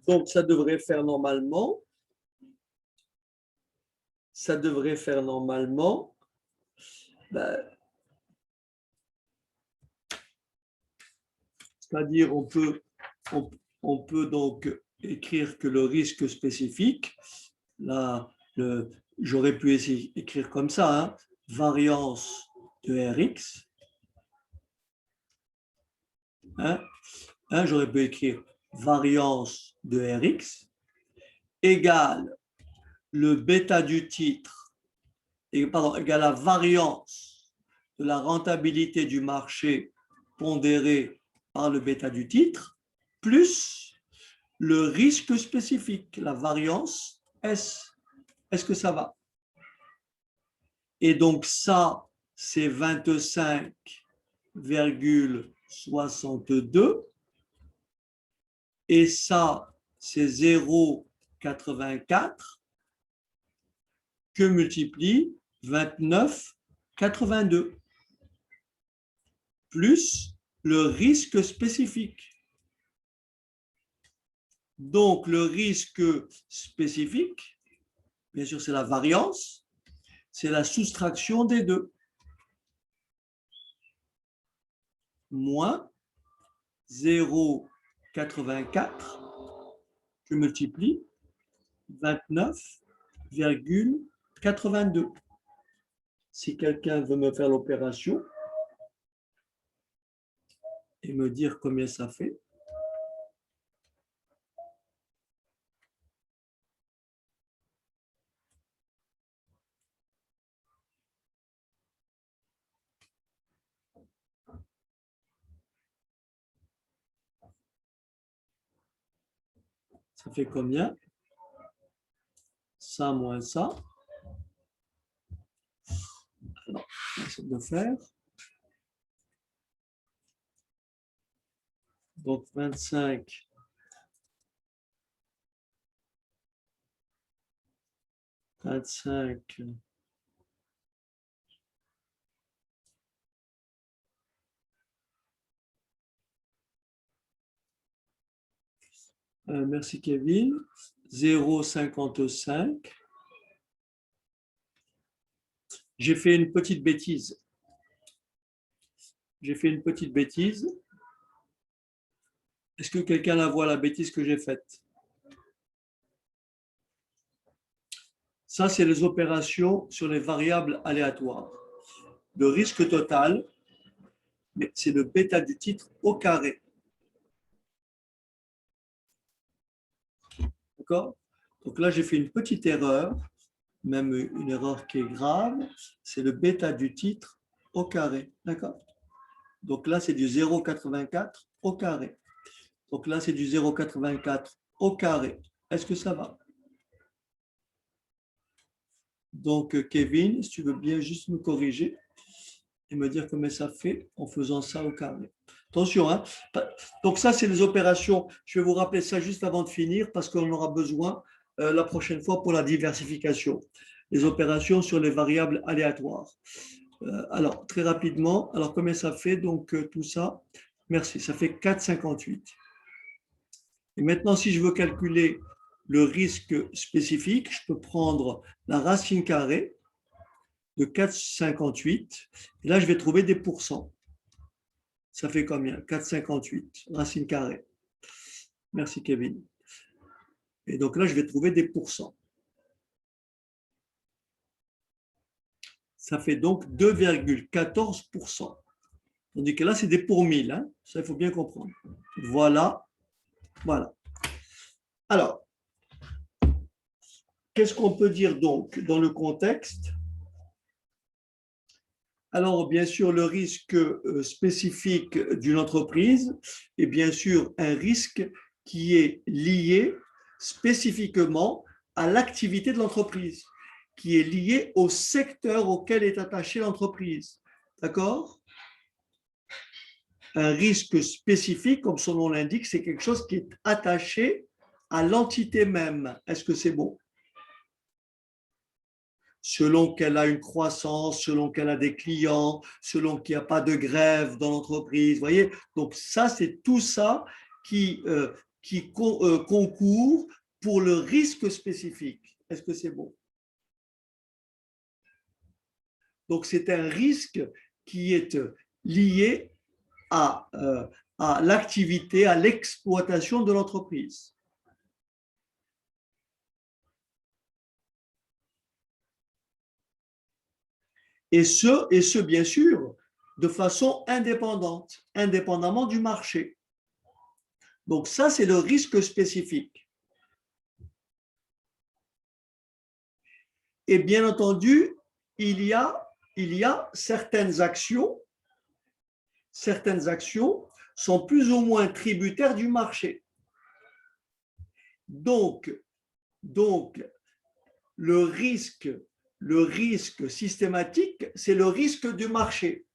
Donc, ça devrait faire normalement, ben, c'est-à-dire on peut donc écrire que le risque spécifique, là, j'aurais pu essayer écrire comme ça, hein, variance de Rx, hein, j'aurais pu écrire variance de Rx égale le bêta du titre, égale la variance de la rentabilité du marché pondérée par le bêta du titre, plus le risque spécifique, la variance S. Est-ce que ça va? Et donc ça, c'est 25,62 et ça, c'est 0,84 que multiplie 29,82 plus le risque spécifique. Donc, le risque spécifique, bien sûr, c'est la variance, c'est la soustraction des deux. Moins 0,84 que multiplie 29,82. Si quelqu'un veut me faire l'opération et me dire combien ça fait. Ça fait combien? Ça moins ça. Alors, on va essayer de faire. Donc, 25. 25. Merci Kevin. 0,55. J'ai fait une petite bêtise. Est-ce que quelqu'un la voit, la bêtise que j'ai faite? Ça, c'est les opérations sur les variables aléatoires. Le risque total, c'est le bêta du titre au carré. D'accord? Donc là, j'ai fait une petite erreur, même une erreur qui est grave. C'est le bêta du titre au carré. D'accord? Donc là, c'est du 0,84 au carré. Donc là, c'est du 0,84 au carré. Est-ce que ça va? Donc, Kevin, si tu veux bien juste me corriger et me dire combien ça fait en faisant ça au carré. Attention, hein? Donc ça, c'est les opérations. Je vais vous rappeler ça juste avant de finir parce qu'on aura besoin la prochaine fois pour la diversification. Les opérations sur les variables aléatoires. Alors, très rapidement, alors combien ça fait? Donc, tout ça, merci, ça fait 4,58. Et maintenant, si je veux calculer le risque spécifique, je peux prendre la racine carrée de 4,58. Et là, je vais trouver des pourcents. Ça fait combien? 4,58, racine carrée. Merci, Kevin. Et donc là, je vais trouver des pourcents. Ça fait donc 2,14%. Tandis que là, c'est des pour 1000. Hein. Ça, il faut bien comprendre. Voilà. Voilà. Alors, qu'est-ce qu'on peut dire donc dans le contexte? Alors, bien sûr, le risque spécifique d'une entreprise est bien sûr un risque qui est lié spécifiquement à l'activité de l'entreprise, qui est lié au secteur auquel est attachée l'entreprise. D'accord? Un risque spécifique, comme son nom l'indique, c'est quelque chose qui est attaché à l'entité même. Est-ce que c'est bon? Selon qu'elle a une croissance, selon qu'elle a des clients, selon qu'il n'y a pas de grève dans l'entreprise. Voyez, donc ça, c'est tout ça qui concourt pour le risque spécifique. Est-ce que c'est bon? Donc, c'est un risque qui est lié à l'activité, à l'exploitation de l'entreprise. Et ce, bien sûr, de façon indépendante, indépendamment du marché. Donc ça, c'est le risque spécifique. Et bien entendu, il y a certaines actions sont plus ou moins tributaires du marché. Donc le risque systématique, c'est le risque du marché.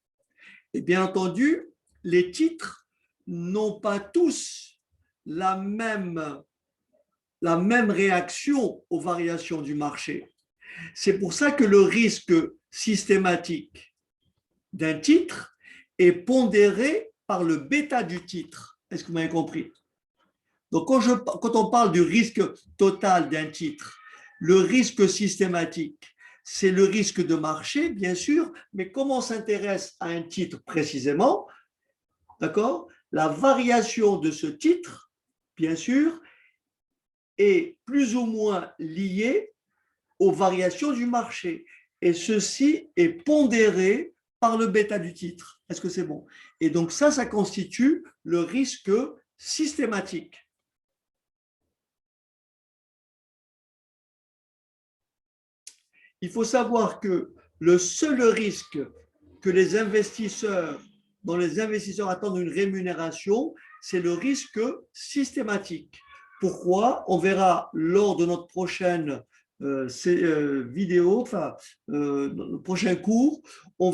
Et bien entendu, les titres n'ont pas tous la même réaction aux variations du marché. C'est pour ça que le risque systématique d'un titre est pondéré par le bêta du titre. Est-ce que vous m'avez compris? Donc, quand on parle du risque total d'un titre, le risque systématique, c'est le risque de marché, bien sûr, mais comme on s'intéresse à un titre précisément, d'accord, la variation de ce titre, bien sûr, est plus ou moins liée aux variations du marché. Et ceci est pondéré par le bêta du titre. Est-ce que c'est bon? Et donc ça constitue le risque systématique. Il faut savoir que le seul risque que les investisseurs, dont les investisseurs attendent une rémunération, c'est le risque systématique. Pourquoi? On verra lors de notre prochaine vidéo, enfin, le prochain cours, on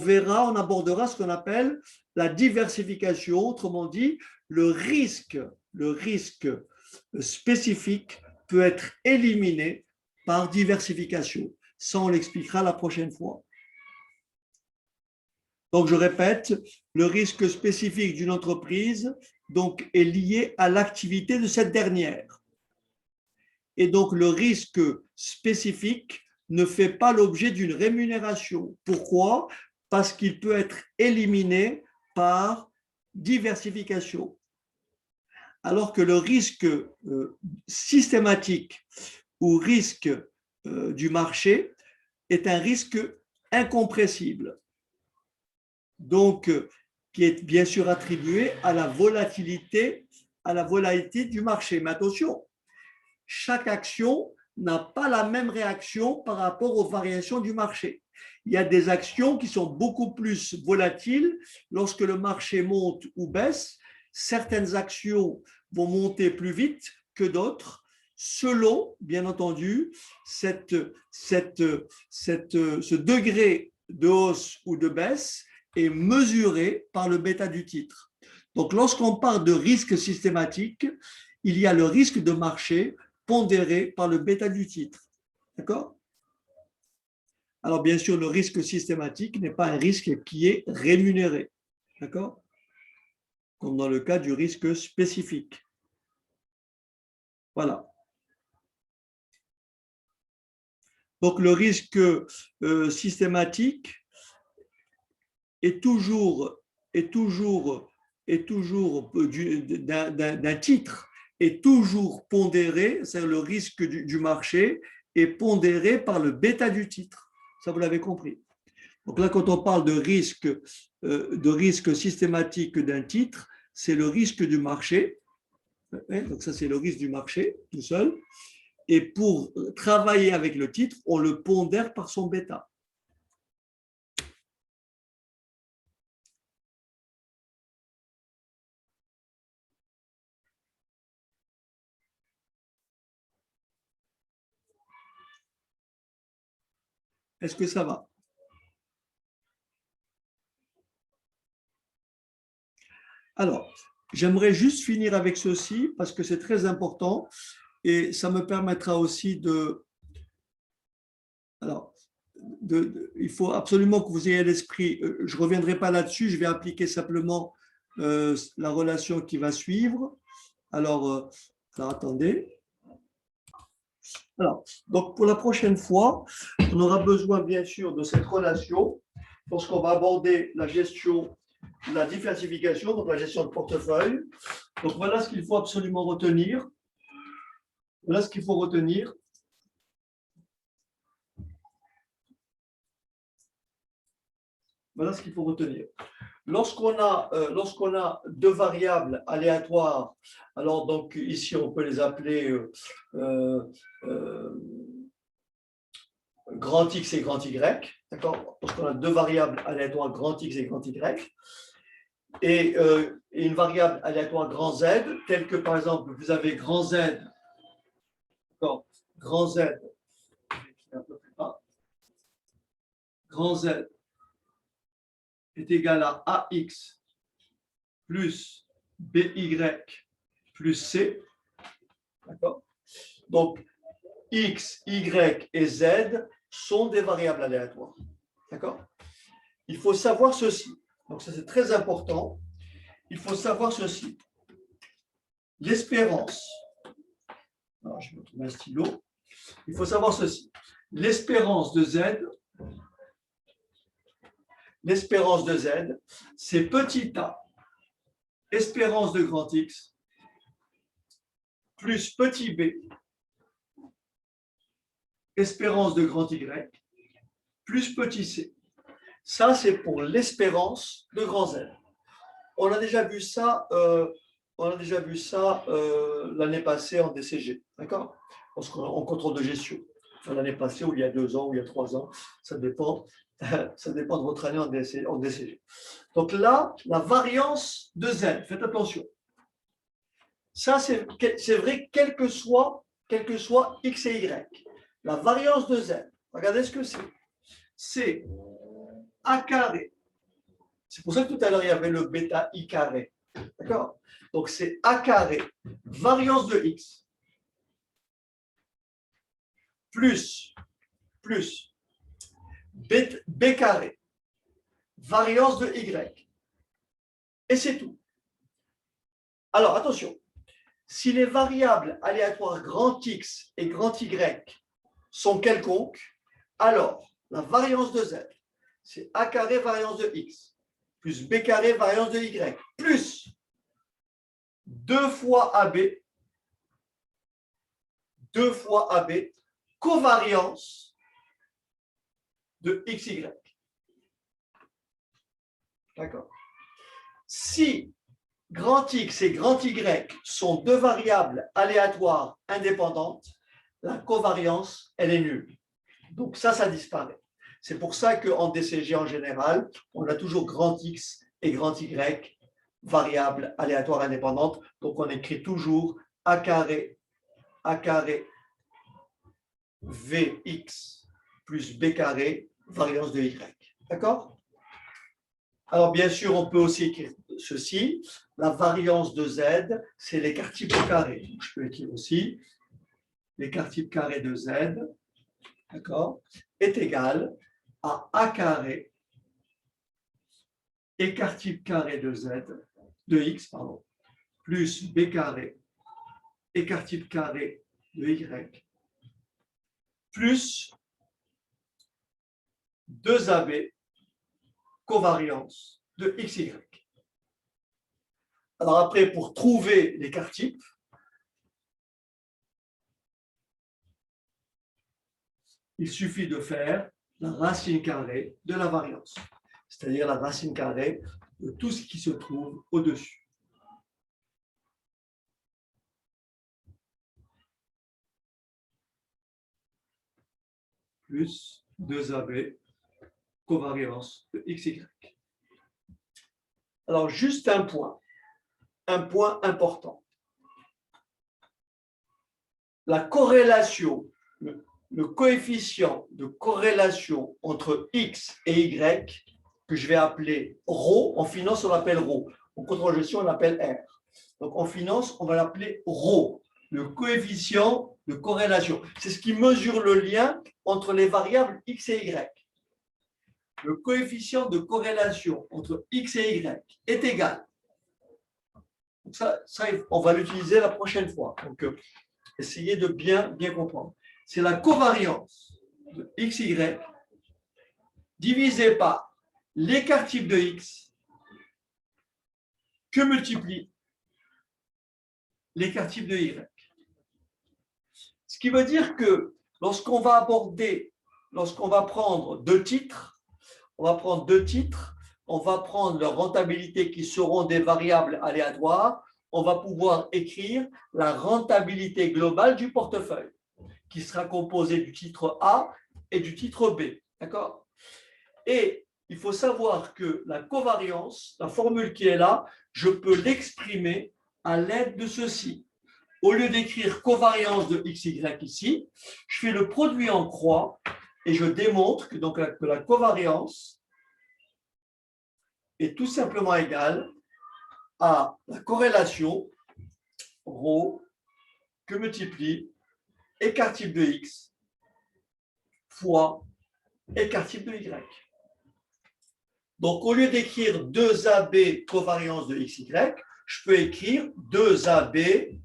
abordera ce qu'on appelle la diversification, autrement dit, le risque spécifique peut être éliminé par diversification. Ça, on l'expliquera la prochaine fois. Donc, je répète, le risque spécifique d'une entreprise donc, est lié à l'activité de cette dernière. Et donc, le risque spécifique ne fait pas l'objet d'une rémunération. Pourquoi? Parce qu'il peut être éliminé par diversification. Alors que le risque systématique ou risque du marché est un risque incompressible, donc qui est bien sûr attribué à la volatilité du marché. Mais attention, chaque action n'a pas la même réaction par rapport aux variations du marché. Il y a des actions qui sont beaucoup plus volatiles lorsque le marché monte ou baisse. Certaines actions vont monter plus vite que d'autres, selon, bien entendu, ce degré de hausse ou de baisse est mesuré par le bêta du titre. Donc, lorsqu'on parle de risque systématique, il y a le risque de marché pondéré par le bêta du titre. D'accord? Alors, bien sûr, le risque systématique n'est pas un risque qui est rémunéré. D'accord? Comme dans le cas du risque spécifique. Voilà. Donc, le risque systématique est toujours d'un titre, est toujours pondéré, c'est-à-dire le risque du marché est pondéré par le bêta du titre. Ça, vous l'avez compris. Donc là, quand on parle de risque systématique d'un titre, c'est le risque du marché. Donc ça, c'est le risque du marché tout seul. Et pour travailler avec le titre, on le pondère par son bêta. Est-ce que ça va? Alors, j'aimerais juste finir avec ceci parce que c'est très important et ça me permettra aussi de... Alors, il faut absolument que vous ayez à l'esprit, je ne reviendrai pas là-dessus, je vais appliquer simplement la relation qui va suivre. Alors attendez. Alors, donc pour la prochaine fois, on aura besoin bien sûr de cette relation lorsqu'on va aborder la gestion, la diversification, donc la gestion de portefeuille. Donc voilà ce qu'il faut absolument retenir. Voilà ce qu'il faut retenir. Voilà ce qu'il faut retenir. Lorsqu'on a deux variables aléatoires, alors donc ici on peut les appeler grand X et grand Y, d'accord? Lorsqu'on a deux variables aléatoires grand X et grand Y, et une variable aléatoire grand Z, telle que par exemple vous avez grand Z, grand Z, un peu plus bas, grand Z est égal à AX plus BY plus C, d'accord? Donc, X, Y et Z sont des variables aléatoires, d'accord? Il faut savoir ceci, donc ça c'est très important, il faut savoir ceci. L'espérance, alors je vais trouver un stylo, il faut savoir ceci. L'espérance de Z, c'est petit a, espérance de grand X, plus petit b, espérance de grand Y, plus petit c. Ça, c'est pour l'espérance de grand Z. On a déjà vu ça, l'année passée en DCG, d'accord? En contrôle de gestion. Enfin, l'année passée, ou il y a 2 ans, ou il y a 3 ans, ça dépend de votre année en DCG. Donc là, la variance de Z, faites attention. Ça, c'est vrai, quel que soit X et Y. La variance de Z, regardez ce que c'est. C'est A carré. C'est pour ça que tout à l'heure, il y avait le bêta I carré. D'accord? Donc, c'est A carré, variance de X, plus B carré, variance de Y. Et c'est tout. Alors, attention. Si les variables aléatoires grand X et grand Y sont quelconques, alors la variance de Z, c'est A carré variance de X, plus B carré variance de Y, plus 2 fois AB, covariance de XY. D'accord? Si grand X et grand Y sont deux variables aléatoires indépendantes, la covariance, elle est nulle. Donc ça disparaît. C'est pour ça qu'en DCG en général, on a toujours grand X et grand Y, variables aléatoires indépendantes. Donc on écrit toujours A carré Vx plus B carré, variance de Y. D'accord? Alors bien sûr, on peut aussi écrire ceci. La variance de Z, c'est l'écart type carré. Donc, je peux écrire aussi l'écart type carré de Z, d'accord, est égal à A carré, écart type carré de Z, de X, pardon, plus B carré, écart type carré de Y plus 2AB covariance de XY. Alors après, pour trouver l'écart type, il suffit de faire la racine carrée de la variance, c'est-à-dire la racine carrée de tout ce qui se trouve au-dessus. Plus 2AB covariance de XY. Alors, juste un point important. La corrélation, le coefficient de corrélation entre X et Y, que je vais appeler ρ, en finance, on l'appelle ρ. En contrôle-gestion, on l'appelle R. Donc, en finance, on va l'appeler ρ, le coefficient de corrélation. C'est ce qui mesure le lien entre les variables X et Y. Le coefficient de corrélation entre X et Y est égal. Donc ça, on va l'utiliser la prochaine fois. Donc, essayez de bien comprendre. C'est la covariance de XY divisée par l'écart type de X que multiplie l'écart type de Y. Ce qui veut dire que lorsqu'on va prendre deux titres, on va prendre leur rentabilité qui seront des variables aléatoires, on va pouvoir écrire la rentabilité globale du portefeuille, qui sera composée du titre A et du titre B. D'accord ? Et il faut savoir que la covariance, la formule qui est là, je peux l'exprimer à l'aide de ceci. Au lieu d'écrire covariance de XY ici, je fais le produit en croix et je démontre que, que la covariance est tout simplement égale à la corrélation ρ que multiplie écart type de X fois écart type de Y. Donc, au lieu d'écrire 2AB covariance de XY, je peux écrire 2AB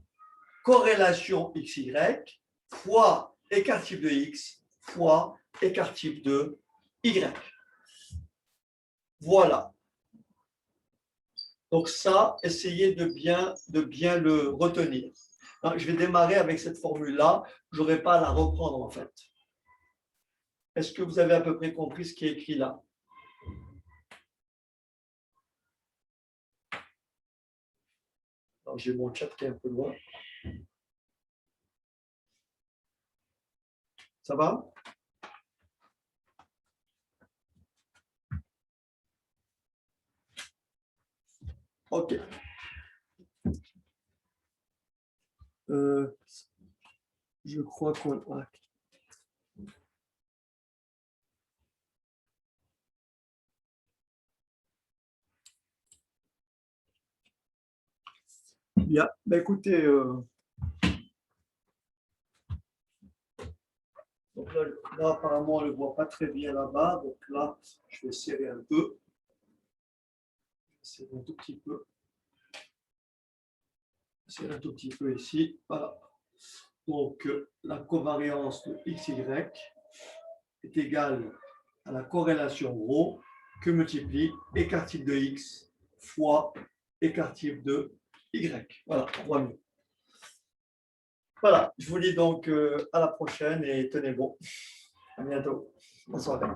corrélation XY fois écart type de X fois écart type de Y. Voilà. Donc ça, essayez de bien le retenir. Je vais démarrer avec cette formule-là. Je n'aurai pas à la reprendre en fait. Est-ce que vous avez à peu près compris ce qui est écrit là? J'ai mon chat qui est un peu loin. Ça va? Ok. Je crois qu'on... Bien. Ben, écoutez, donc là, apparemment, on ne le voit pas très bien là-bas. Donc là, je vais serrer un peu. Serrer un tout petit peu. Serrer un tout petit peu ici. Voilà. Donc, la covariance de XY est égale à la corrélation ρ que multiplie écart type de X fois écart type de Y. Voilà, on voit mieux. Voilà, je vous dis donc à la prochaine et tenez bon. À bientôt. Bonne soirée.